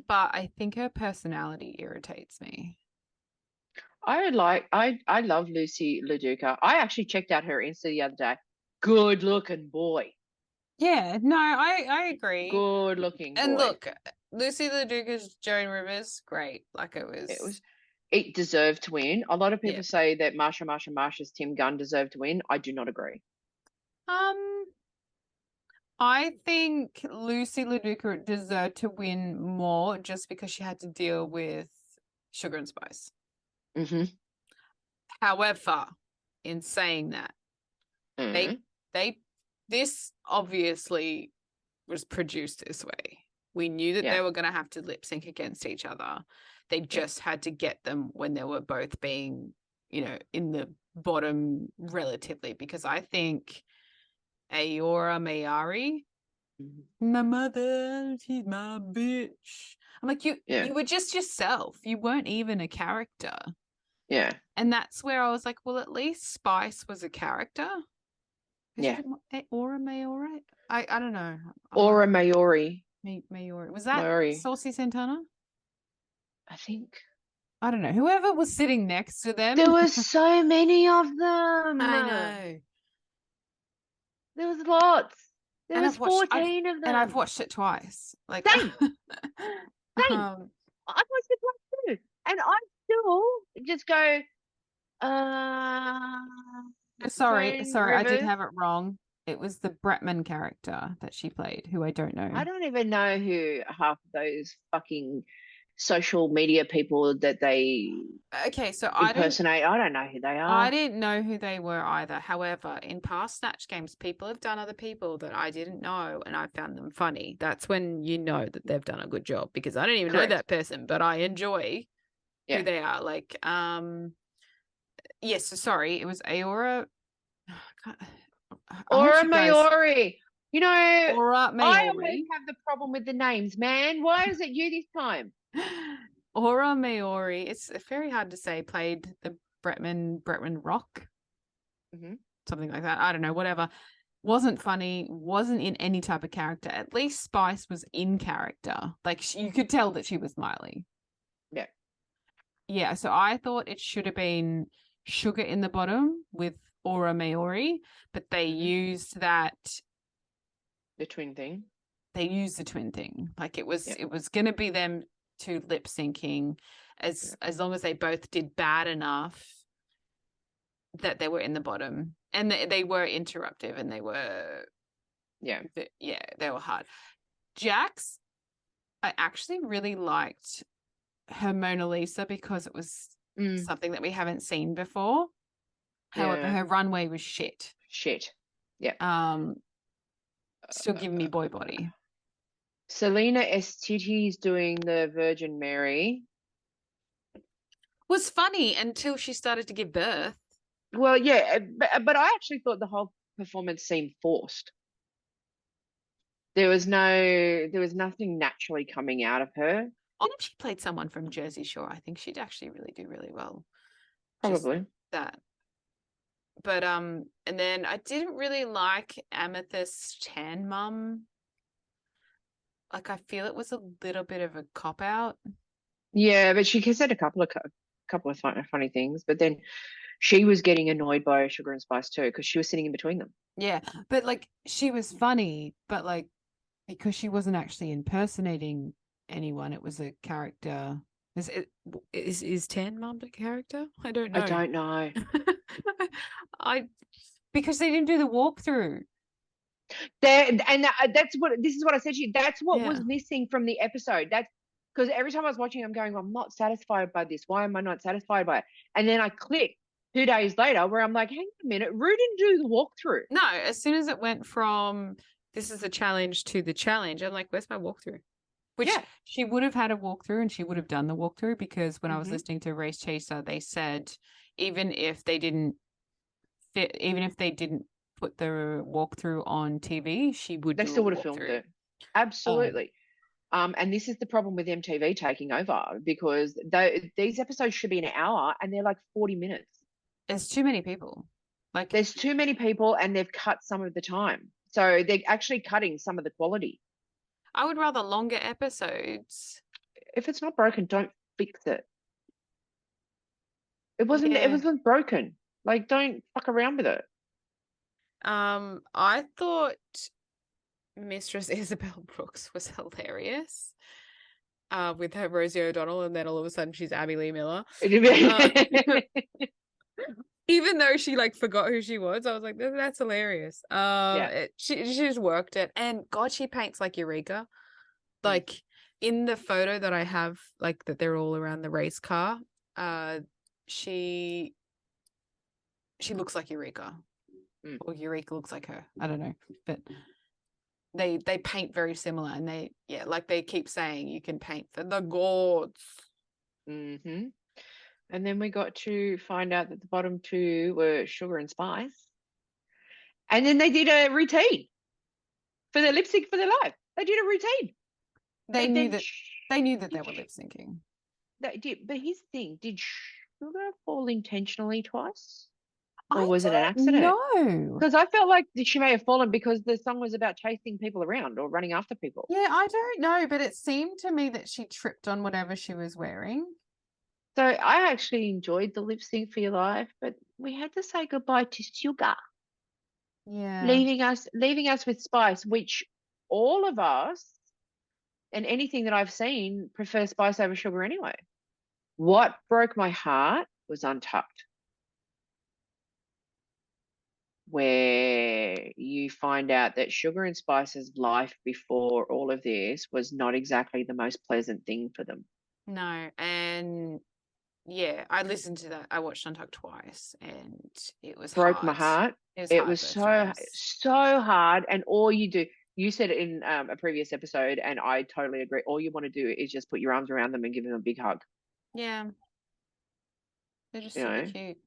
but I think her personality irritates me. I love Lucy LaDuca. I actually checked out her Insta the other day. Good looking boy. Yeah, no, I agree. Good looking boy. And look, Lucy LaDuca's Joan Rivers, great. Like it deserved to win. A lot of people say that Marsha's Tim Gunn deserved to win. I do not agree. I think Lucy LaDuca deserved to win more just because she had to deal with Sugar and Spice. Mm-hmm. However, in saying that, this obviously was produced this way. We knew that they were going to have to lip sync against each other. They just had to get them when they were both being, in the bottom relatively, because I think Aora Mayari, my mother, she's my bitch. I'm like, you were just yourself. You weren't even a character. Yeah. And that's where I was like, well, at least Spice was a character. Yeah. Aura Mayori? I don't know. Aura Mayori. Mayori. Was that Mayori. Saucy Santana? I think. I don't know. Whoever was sitting next to them. There were so many of them. I know. There was lots. There was 14 of them. And I've watched it twice. Like Same. I've watched it twice too. And I still just go, sorry, I did have it wrong. It was the Bretman character that she played, who I don't know. I don't even know who half of those fucking social media people that they impersonate. I don't know who they are. I didn't know who they were either. However, in past Snatch games, people have done other people that I didn't know, and I found them funny. That's when you know that they've done a good job, because I don't even know that person, but I enjoy who they are. Like, yes, sorry, it was Aora. Aura Mayori. Aura Mayori. I always have the problem with the names, man. Why is it you this time? Aura Mayori, it's very hard to say, played the Bretman Rock. Something like that. I don't know, whatever. Wasn't funny, wasn't in any type of character. At least Spice was in character. Like, you could tell that she was Miley. Yeah. Yeah, so I thought it should have been Sugar in the bottom with Aura Mayori, but they used that. The twin thing. They used the twin thing. Like, it was going to be them to lip syncing as long as they both did bad enough that they were in the bottom, and they were interruptive, and they were they were hard. Jax, I actually really liked her Mona Lisa because it was something that we haven't seen before. However, her runway was shit. Still giving me boy body. Selena Estiti's doing the Virgin Mary. Was funny until she started to give birth. Well, yeah, but I actually thought the whole performance seemed forced. There was nothing naturally coming out of her. If she played someone from Jersey Shore, I think she'd actually do really well. Probably. Just that. But and then I didn't really like Amethyst's Tan Mum. Like, I feel it was a little bit of a cop out. Yeah, but she said a couple of funny things, but then she was getting annoyed by Sugar and Spice too, because she was sitting in between them. Yeah, but like, she was funny, but like, because she wasn't actually impersonating anyone, it was a character. Is Tan Mum a character? I don't know. I don't know. Because they didn't do the walkthrough. This is what I said to you. That's what was missing from the episode. That's because every time I was watching, I'm going, I'm not satisfied by this. Why am I not satisfied by it? And then I click 2 days later where I'm like, hang on a minute, Rue didn't do the walkthrough. No, as soon as it went from this is a challenge to the challenge, I'm like, where's my walkthrough? Which she would have had a walkthrough, and she would have done the walkthrough, because when I was listening to Race Chaser, they said even if they didn't put the walkthrough on TV, she would. They still would have filmed it. Absolutely. And this is the problem with MTV taking over, because these episodes should be an hour and they're like 40 minutes. There's too many people. Like, there's too many people, and they've cut some of the time. So they're actually cutting some of the quality. I would rather longer episodes. If it's not broken, don't fix it. It wasn't broken. Like, don't fuck around with it. I thought Mistress Isabel Brooks was hilarious. With her Rosie O'Donnell, and then all of a sudden she's Abby Lee Miller. even though she like forgot who she was, I was like, that's hilarious. She just worked it, and God, she paints like Eureka. Like in the photo that I have, like that they're all around the race car. She looks like Eureka, or Eureka looks like her. I don't know, but they paint very similar, and like they keep saying, you can paint for the gods. Mm-hmm. And then we got to find out that the bottom two were Sugar and Spice. And then they did a routine for their lip sync for their live. They did a routine. They knew that they were lip syncing. They did, but here's the thing: did Sugar fall intentionally twice, or was it an accident? No, because I felt like she may have fallen because the song was about chasing people around or running after people. Yeah, I don't know, but it seemed to me that she tripped on whatever she was wearing. So I actually enjoyed the lip sync for your life, but we had to say goodbye to Sugar. Yeah. Leaving us with Spice, which all of us and anything that I've seen prefer Spice over Sugar anyway. What broke my heart was Untucked, where you find out that Sugar and Spice's life before all of this was not exactly the most pleasant thing for them. No, and yeah, I listened to that. I watched Untucked twice, and it was Broke hard. my heart. It was so hard, and all you do, you said it in a previous episode, and I totally agree. All you want to do is just put your arms around them and give them a big hug. Yeah, they're just super cute.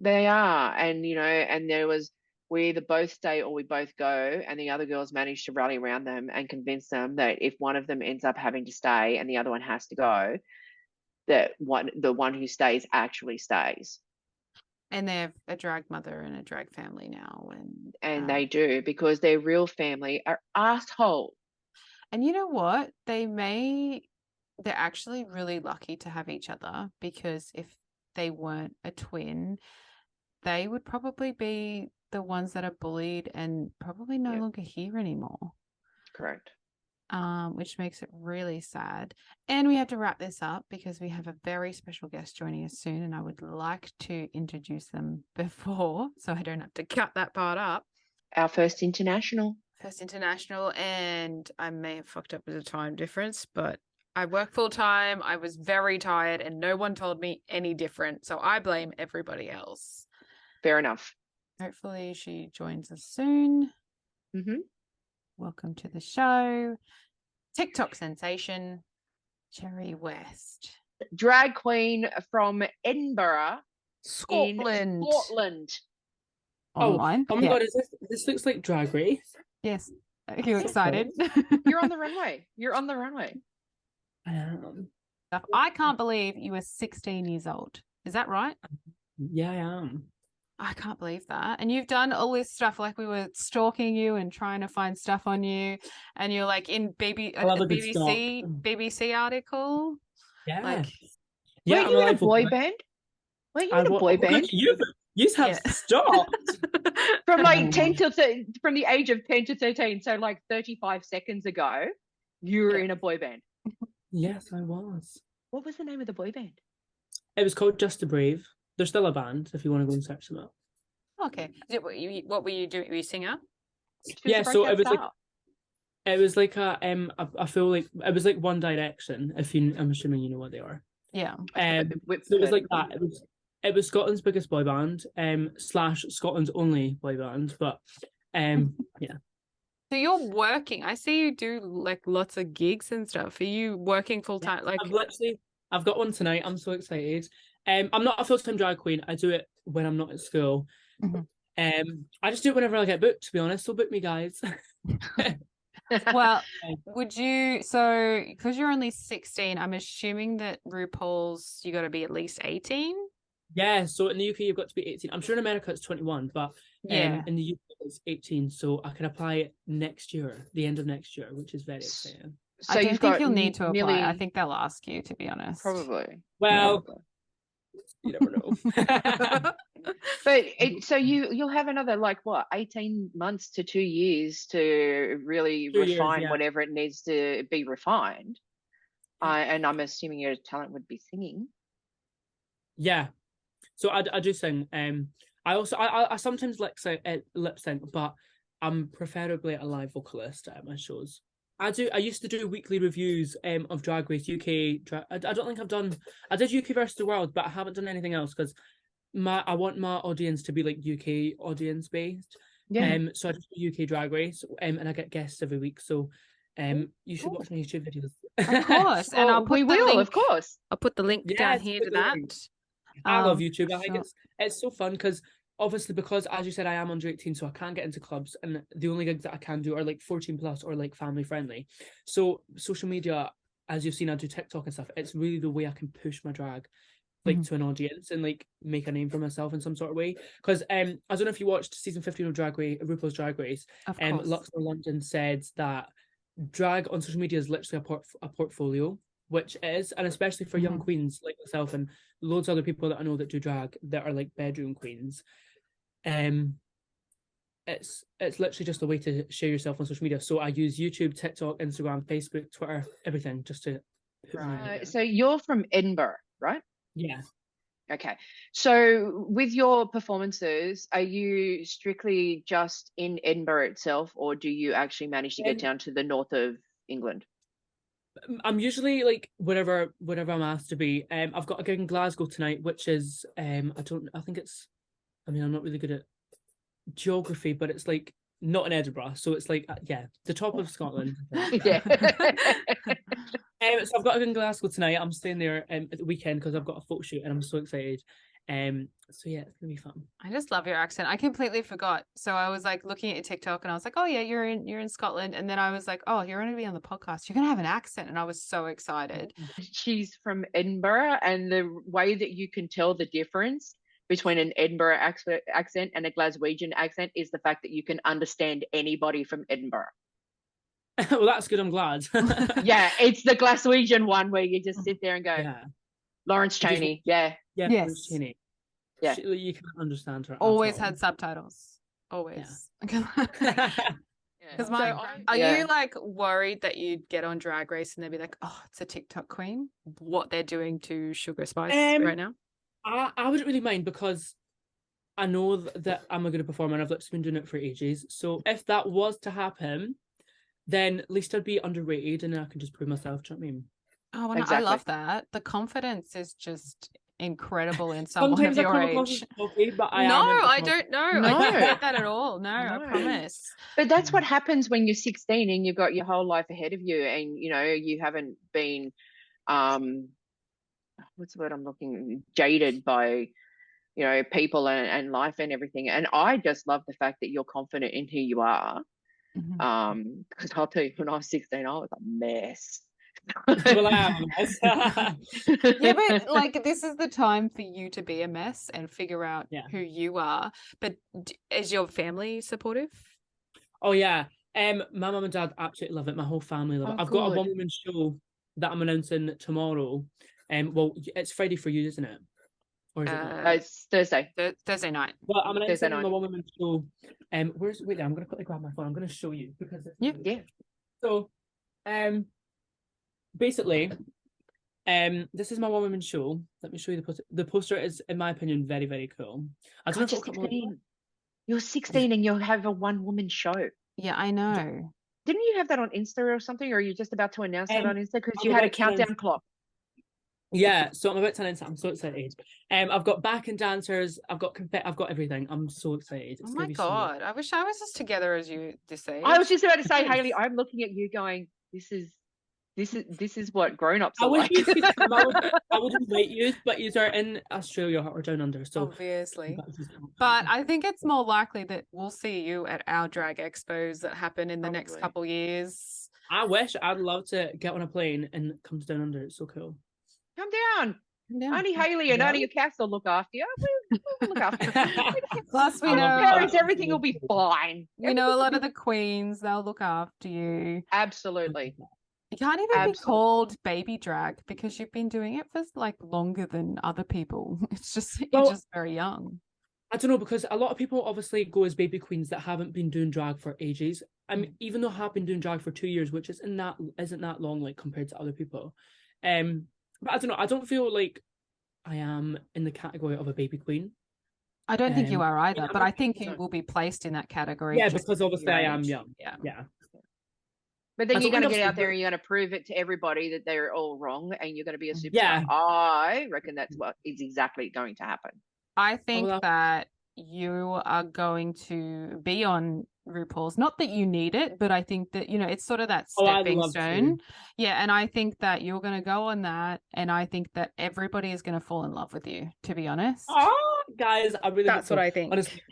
They are, and and there was, we either both stay or we both go, and the other girls managed to rally around them and convince them that if one of them ends up having to stay and the other one has to go, that the one who stays actually stays. And they have a drag mother and a drag family now, and they do, because their real family are assholes. And you know what? They're actually really lucky to have each other, because if they weren't a twin, they would probably be the ones that are bullied and probably no longer here anymore. Correct. Which makes it really sad. And we have to wrap this up because we have a very special guest joining us soon, and I would like to introduce them before, so I don't have to cut that part up. Our first international, and I may have fucked up with the time difference, but I work full time. I was very tired, and no one told me any different, so I blame everybody else. Fair enough. Hopefully she joins us soon. Mm-hmm. Welcome to the show. TikTok sensation, Cherry West. Drag queen from Edinburgh, Scotland. In Scotland. Online. Oh my God, this looks like Drag Race. Yes. Are you excited? You're on the runway. I am. I can't believe you were 16 years old. Is that right? Yeah, I am. I can't believe that. And you've done all this stuff, like we were stalking you and trying to find stuff on you, and you're like in BBC article. Yeah. Like, were you in a boy band? Were you in a boy band? You have stopped. From like from the age of 10 to 13, so like 35 seconds ago, you were in a boy band. Yes, I was. What was the name of the boy band? It was called Just to Brave. They're still a band if you want to go and search them up. Okay. What were you doing? Were you a singer? Yeah, so it was like a full, like, it was like One Direction, I'm assuming you know what they are. Yeah. So it was like that. It was Scotland's biggest boy band, / Scotland's only boy band, but yeah. So you're working. I see you do like lots of gigs and stuff. Are you working full time? Yeah, I've got one tonight. I'm so excited. I'm not a full-time drag queen. I do it when I'm not at school. Mm-hmm. I just do it whenever I get booked, to be honest. So book me, guys. Well, would you, so because you're only 16, I'm assuming that RuPaul's, you got to be at least 18? Yeah, so in the UK you've got to be 18. I'm sure in America it's 21, but in the UK it's 18, so I can apply it next year, the end of next year, which is very exciting. So I don't think you'll need to apply. I think they'll ask you, to be honest. Probably. Well, you never know. But so you'll have another 18 months to 2 years to really refine whatever it needs to be refined. And I'm assuming your talent would be singing. Yeah. So I do sing. I sometimes lip sync, but I'm preferably a live vocalist at my shows. I used to do weekly reviews of Drag Race UK. I don't think I've done. I did UK versus the World, but I haven't done anything else because I want my audience to be like UK audience based. Yeah. So I just do UK Drag Race, and I get guests every week. So, you should watch my YouTube videos. Of course, and I'll put we the will, link, of course. I'll put the link down here to that. I love YouTube. I think it's so fun because obviously, because as you said, I am under 18, so I can't get into clubs, and the only gigs that I can do are like 14 plus or like family friendly. So social media, as you've seen, I do TikTok and stuff. It's really the way I can push my drag like to an audience and like make a name for myself in some sort of way. Because I don't know if you watched season 15 of RuPaul's Drag Race. Of course. Luxor London said that drag on social media is literally a portfolio, which is, and especially for young queens like myself and loads of other people that I know that do drag that are like bedroom queens. It's literally just a way to share yourself on social media. So I use YouTube, TikTok, Instagram, Facebook, Twitter, everything just to put So you're from Edinburgh, right? Yeah. Okay. So with your performances, are you strictly just in Edinburgh itself, or do you actually manage to get down to the north of England? I'm usually like wherever I'm asked to be. I've got a gig in Glasgow tonight, which is I'm not really good at geography, but it's like not in Edinburgh, so it's like the top of Scotland. Yeah. So I've got a gig in Glasgow tonight. I'm staying there at the weekend because I've got a photo shoot and I'm so excited. So yeah, it's gonna be fun. I just love your accent. I completely forgot. So I was like looking at your TikTok and I was like, oh yeah, you're in Scotland. And then I was like, oh, you're gonna be on the podcast. You're gonna have an accent. And I was so excited. She's from Edinburgh, and the way that you can tell the difference between an Edinburgh accent and a Glaswegian accent is the fact that you can understand anybody from Edinburgh. Well, that's good. I'm glad. Yeah, it's the Glaswegian one where you just sit there and go, Lawrence Chaney. Yes. Lawrence Chaney. Yeah. You can't understand her. Always had subtitles. Always. Because are you like worried that you'd get on Drag Race and they'd be like, oh, it's a TikTok queen? What they're doing to Sugar Spice right now? I wouldn't really mind because I know that I'm a good performer and I've literally been doing it for ages. So if that was to happen, then at least I'd be underrated and I can just prove myself. Do you know what I mean? Oh, well, exactly. I love that. The confidence is just incredible in someone of your age. I don't know. No. I don't get that at all. No, I promise. But that's what happens when you're 16 and you've got your whole life ahead of you, and you haven't been what's the word I'm looking, jaded by people and life and everything. And I just love the fact that you're confident in who you are. Because I'll tell you, when I was 16 I was a mess. Well, I am a mess. Yeah, but like this is the time for you to be a mess and figure out who you are. But is your family supportive? Oh yeah, my mum and dad absolutely love it. My whole family love it. I've got a one-woman show that I'm announcing tomorrow. Well, it's Friday for you, isn't it? Or is it it's Thursday. Thursday night. Well, I'm announcing my one-woman show. Wait, I'm gonna quickly grab my phone. I'm gonna show you because So, basically, this is my one-woman show. Let me show you the poster. The poster is, in my opinion, very, very cool. I don't know if it'll come. You're 16 and you have a one-woman show. Yeah, I know. Didn't you have that on Insta or something? Or are you just about to announce it on Insta because you had a countdown clock? Yeah, so I'm about to announce it. I'm so excited. I've got backing dancers. I've got everything. I'm so excited. Oh my god! I wish I was as together as you this age. I was just about to say, Hayley, I'm looking at you going, this is what grown-ups are like. I would invite you, but you are in Australia or down under, so obviously. But I think it's more likely that we'll see you at our drag expos that happen in the next couple years. I wish. I'd love to get on a plane and come to down under. It's so cool. Come down. Only Hayley and only Cass will look after you. We'll look after you. Plus, we know parents, everything will be fine. We know a lot of the queens; they'll look after you. Absolutely. You can't even be called baby drag because you've been doing it for like longer than other people. It's just you're just very young. I don't know, because a lot of people obviously go as baby queens that haven't been doing drag for ages. I mean, even though I have been doing drag for 2 years, which isn't that long, like compared to other people. But I don't know. I don't feel like I am in the category of a baby queen. I don't think you are either, but I think you so. will be placed in that category. Yeah, just because obviously I am age. young. Yeah. Yeah. But then And you're so going to end get up out there and you're going to prove it to everybody that they're all wrong, and you're going to be a superstar. Yeah. I reckon that's what is exactly going to happen. I think that you are going to be on RuPaul's. Not that you need it, but I think that, you know, it's sort of that stepping stone. Yeah, and I think that you're going to go on that, and I think that everybody is going to fall in love with you, to be honest. Oh, guys, I really That's what I think. Honestly,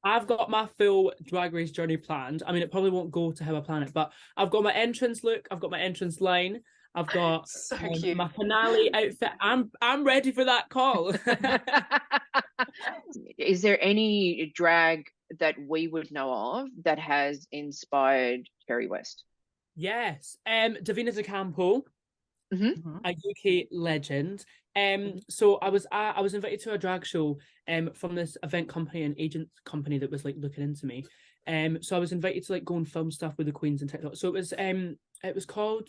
I've got my full Drag Race journey planned. I mean, it probably won't go to how I plan it, but I've got my entrance look, I've got my entrance line, I've got so cute. my finale outfit. I'm ready for that call. Is there any drag that we would know of that has inspired Cherry West? Yes, Davina De Campo, a UK legend. So I was invited to a drag show from this event company and agent company that was like looking into me. So I was invited to like go and film stuff with the queens and TikTok. So it was called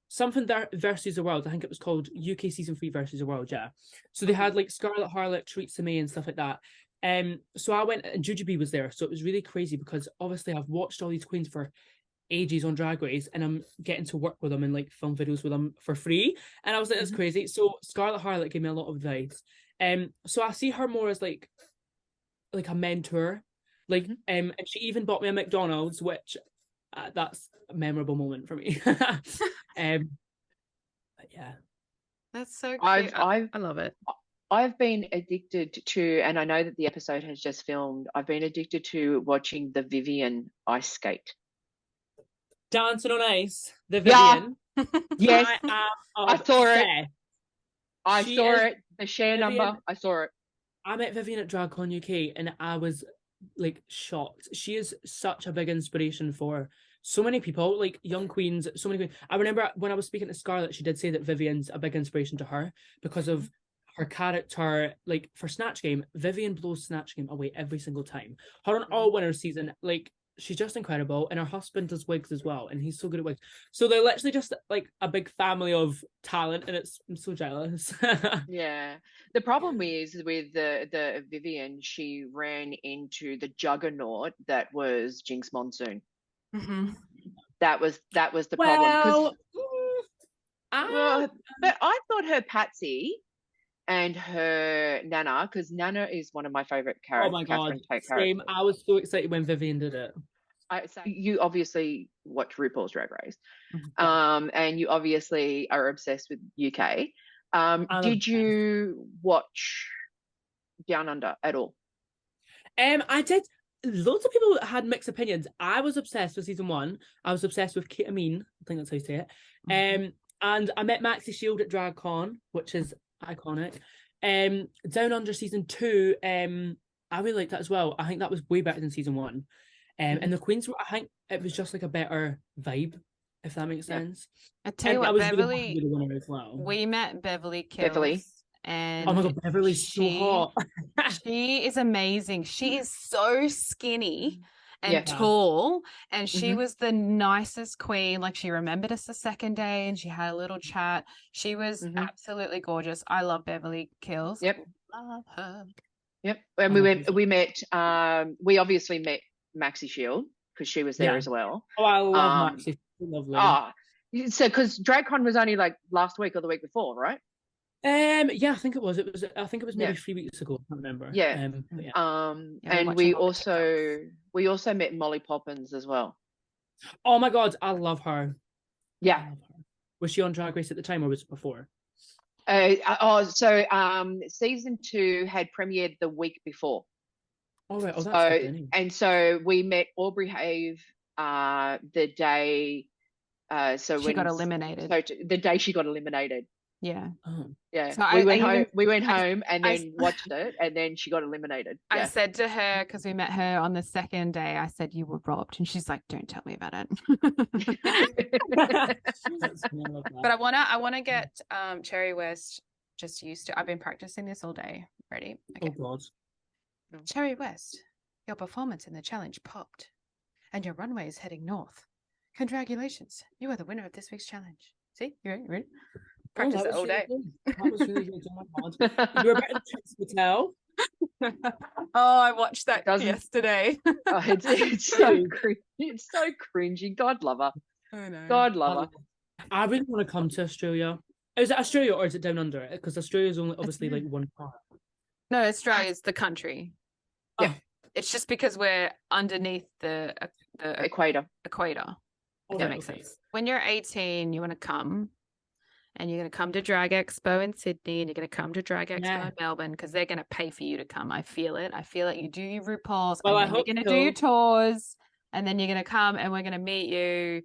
something versus the world. I think it was called UK season 3 versus the world. Yeah. So they had like Scarlet Harlot treats to me and stuff like that. So I went and Jujubee was there. So it was really crazy because obviously I've watched all these queens for ages on Drag Race, and I'm getting to work with them and like film videos with them for free. And I was like, that's crazy. So Scarlet Harlot gave me a lot of advice. So I see her more as like a mentor. Like, and she even bought me a McDonald's, which that's a memorable moment for me. But yeah, that's so cute. I love it. I've been addicted to, and I know that the episode has just filmed, I've been addicted to watching the Vivian ice skate. Dancing on Ice, the Vivian. Yeah. Yes, I saw it. I She saw is it. The share Vivian. number. I saw it. I met Vivian at DragCon UK, and I was like shocked. She is such a big inspiration for so many people, like young queens, so many queens. I remember when I was speaking to Scarlett, she did say that Vivian's a big inspiration to her because of her character. Like for Snatch Game, Vivian blows Snatch Game away every single time. Her on all winners season, like she's just incredible, and her husband does wigs as well, and he's so good at wigs. So they're literally just like a big family of talent, and I'm so jealous. Yeah, the problem is with the Vivian, she ran into the juggernaut that was Jinx Monsoon. That was the problem. But I thought her Patsy and her Nana, because Nana is one of my favorite characters. Oh my god, same. I was so excited when Vivian did it. So you obviously watch RuPaul's Drag Race, and you obviously are obsessed with UK. Did you watch Down Under at all? I did. Loads of people had mixed opinions. I was obsessed with season 1. I was obsessed with Kate Amin. I think that's how you say it. And I met Maxi Shield at DragCon, which is iconic. Down Under season 2, I really liked that as well. I think that was way better than season 1. And the queens were, I think it was just like a better vibe, if that makes sense. I tell you what, Beverly, really the winner as well. We met Beverly Kills. And oh my god, Beverly's so hot. She is amazing. She is so skinny and tall, and she was the nicest queen. Like, she remembered us the second day, and she had a little chat. She was absolutely gorgeous. I love Beverly Kills. Yep, love her. Yep, and we obviously met Maxi Shield because she was there as well. Oh, I love Maxi. Lovely. So because DragCon was only like last week or the week before, right? Yeah, I think it was. I think it was maybe 3 weeks ago. I can't remember. Yeah. And we also met Molly Poppins as well. Oh my god, I love her. Yeah. I love her. Was she on Drag Race at the time, or was it before? Season 2 had premiered the week before. Oh right. Oh, that's good, anyway. And so we met Aubrey Have the day. So she got eliminated. So the day she got eliminated. Yeah. Yeah. So we went home and then watched it, and then she got eliminated. I said to her, because we met her on the second day, I said, "You were robbed," and she's like, "Don't tell me about it." But I wanna get Cherry West just used to. I've been practicing this all day. Ready? Okay. Oh god. Cherry West, your performance in the challenge popped, and your runway is heading north. Congratulations, you are the winner of this week's challenge. See, you ready? Practice that it was all really day. good. That was really good. Oh my God. You were better than Trix Patel. Oh, I watched that Doesn't- yesterday. Oh, it's so it's so cringy. God love her. I know. God love her. I really want to come to Australia. Is it Australia or is it down under? Because Australia's only obviously like one part. No, Australia's the country. Yeah. It's just because we're underneath the Equator. equator. If Oh, that right, makes okay. sense. When you're 18, you want to come, and you're going to come to Drag Expo in Sydney, and you're going to come to Drag Expo in Melbourne, because they're going to pay for you to come. I feel it. I feel like you do your RuPaul's, Well, and I then you're hope going to so. do your tours, and then you're going to come, and we're going to meet you,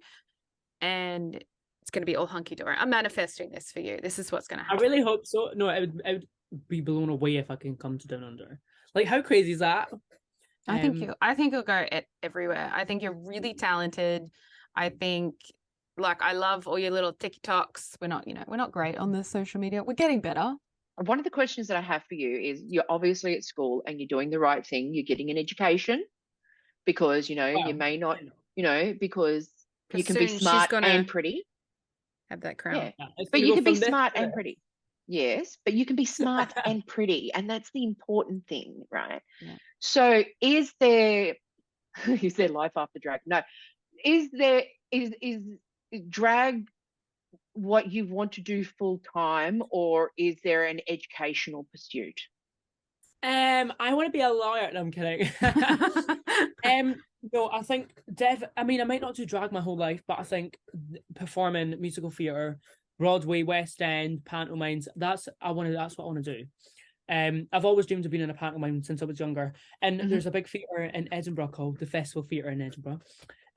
and it's going to be all hunky dory. I'm manifesting this for you. This is what's going to I happen. really hope so. No, I would be blown away if I can come to Down Under. Like, how crazy is that? I think you'll go everywhere. I think you're really talented. I think, like, I love all your little TikToks. We're not great on the social media. We're getting better. One of the questions that I have for you is, you're obviously at school and you're doing the right thing. You're getting an education because, you may not, because you can be soon she's smart gonna and pretty. Have that crown. Yeah. But you can be smart and pretty. Yes, but you can be smart and pretty, and that's the important thing, right? Yeah. So is there life after drag? No. Is drag what you want to do full time, or is there an educational pursuit? I want to be a lawyer. No, I'm kidding. No, I think I mean, I might not do drag my whole life, but I think performing musical theatre, Broadway, West End, pantomimes, that's what I want to do. I've always dreamed of being in a pantomime since I was younger. And there's a big theatre in Edinburgh called the Festival Theatre in Edinburgh.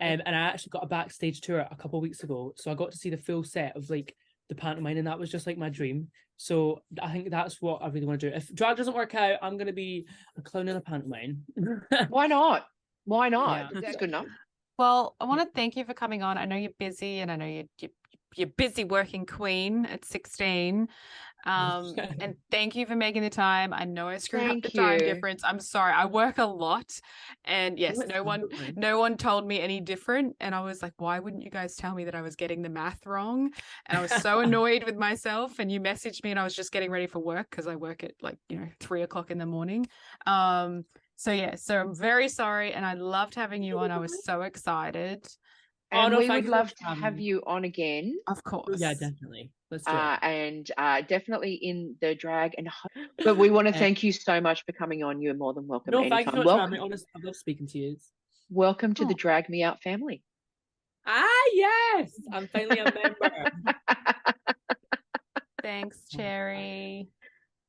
And I actually got a backstage tour a couple of weeks ago. So I got to see the full set of like the pantomime, and that was just like my dream. So I think that's what I really want to do. If drag doesn't work out, I'm going to be a clown in a pantomime. Why not? Why not? Yeah. That's good enough. Well, I want to thank you for coming on. I know you're busy, and I know you're busy working queen at 16. And thank you for making the time. I know I screwed up the time difference. I'm sorry. I work a lot, and yes, no one told me any different. And I was like, why wouldn't you guys tell me that I was getting the math wrong? And I was so annoyed with myself. And you messaged me, and I was just getting ready for work because I work at 3:00 in the morning. So I'm very sorry, and I loved having you on. I was so excited. And we would love to have you on again. Of course. Yeah, definitely. Let's do it. And definitely in the drag. But we want to thank you so much for coming on. You're more than welcome. No, anytime. thank you so much for having me. Honestly, I love speaking to you. Welcome to the Drag Me Out family. Yes, I'm finally a member. Thanks, Cherry.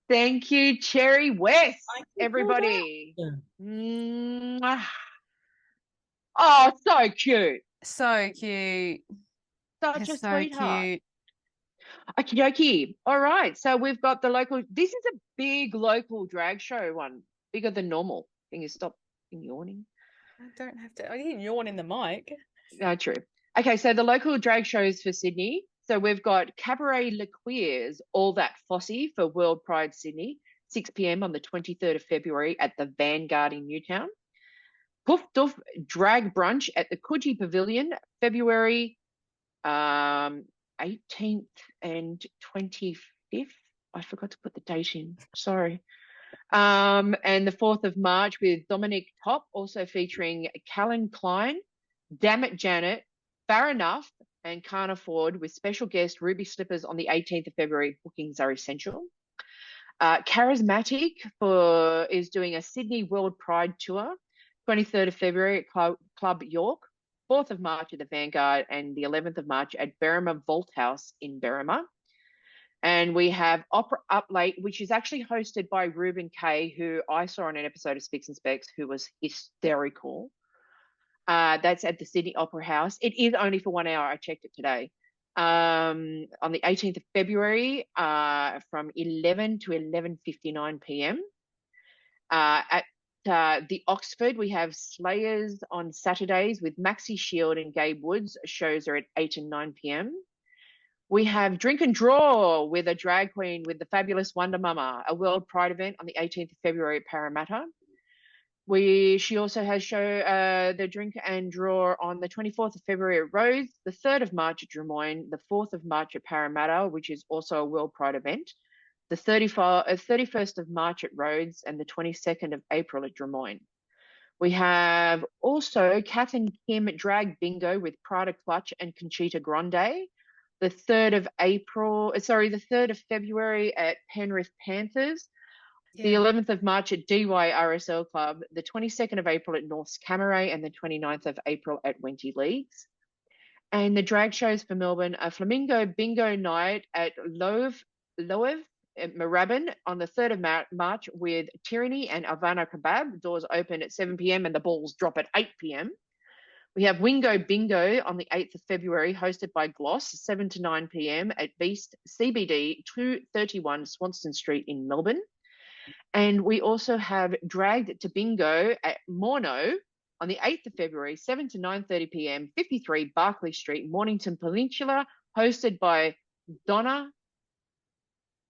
Thank you, Cherry West, everybody. Oh, so cute. So cute. Such a so sweetheart. cute. Okie dokie. All right. So we've got the local. This is a big local drag show one. Bigger than normal. Can you stop yawning? I don't have to. I didn't yawn in the mic. No, true. Okay. So the local drag shows for Sydney. So we've got Cabaret Le Queers, All That Fossy for World Pride Sydney, 6 p.m. on the 23rd of February at the Vanguard in Newtown. Poof Doof Drag Brunch at the Coogee Pavilion, February 18th and 25th. I forgot to put the date in. Sorry. And the 4th of March with Dominic Top, also featuring Callan Klein, Dammit Janet, Fair Enough, and Can't Afford, with special guest Ruby Slippers on the 18th of February. Bookings are essential. Karazmatique is doing a Sydney World Pride Tour, 23rd of February at Club York, 4th of March at the Vanguard, and the 11th of March at Berrima Vault House in Berrima. And we have Opera Up Late, which is actually hosted by Ruben Kay, who I saw on an episode of Specs and Specs, who was hysterical. That's at the Sydney Opera House. It is only for 1 hour. I checked it today. On the 18th of February from 11 to 11:59 p.m. At the Oxford, we have Slayers on Saturdays with Maxi Shield and Gabe Woods. Shows are at 8 and 9 p.m. We have Drink and Draw with a drag queen with the fabulous Wonder Mama, a World Pride event on the 18th of February at Parramatta. She also has the drink and draw on the 24th of February at Rhodes, the 3rd of March at Drummoyne, the 4th of March at Parramatta, which is also a World Pride event, the 31st of March at Rhodes, and the 22nd of April at Drummoyne. We have also Kath and Kim Drag Bingo with Prada Clutch and Conchita Grande. The 3rd of February at Penrith Panthers. The 11th of March at DYRSL Club. The 22nd of April at North's Camaret, and the 29th of April at Wenty Leagues. And the drag shows for Melbourne, a Flamingo Bingo Night at Loew at Moorabbin on the 3rd of March with Tyranny and Havana Kebab. Doors open at 7 p.m. and the balls drop at 8 p.m. We have Wingo Bingo on the 8th of February, hosted by Gloss, 7 to 9 p.m. at Beast CBD, 231 Swanston Street in Melbourne. And we also have Dragged to Bingo at Morno on the 8th of February, 7 to 9:30 p.m., 53 Barclay Street, Mornington Peninsula, hosted by Donna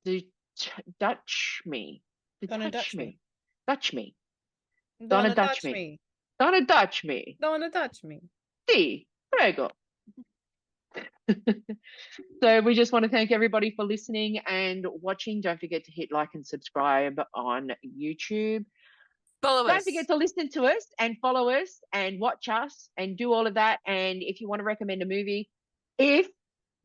Dutchme. Donna Dutchme. Dutchme. Donna Dutchme. Donna Dutchme. Donna Dutchme. Sì, prego. So we just want to thank everybody for listening and watching. Don't forget to hit like and subscribe on YouTube. Don't forget to listen to us and follow us and watch us and do all of that. And if you want to recommend a movie, if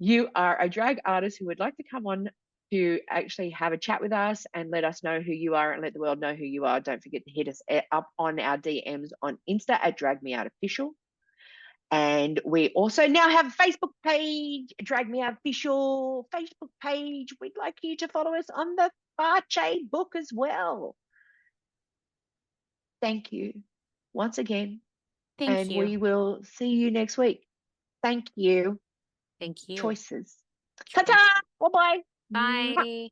you are a drag artist who would like to come on to actually have a chat with us and let us know who you are and let the world know who you are, don't forget to hit us up on our DMs on Insta at DragMeOutOfficial. And we also now have a Facebook page, DragMeOutOfficial Facebook page. We'd like you to follow us on the Farshade book as well. Thank you once again. Thank you. We will see you next week. Thank you. Thank you. Choices. Ta-ta! Bye-bye. Bye.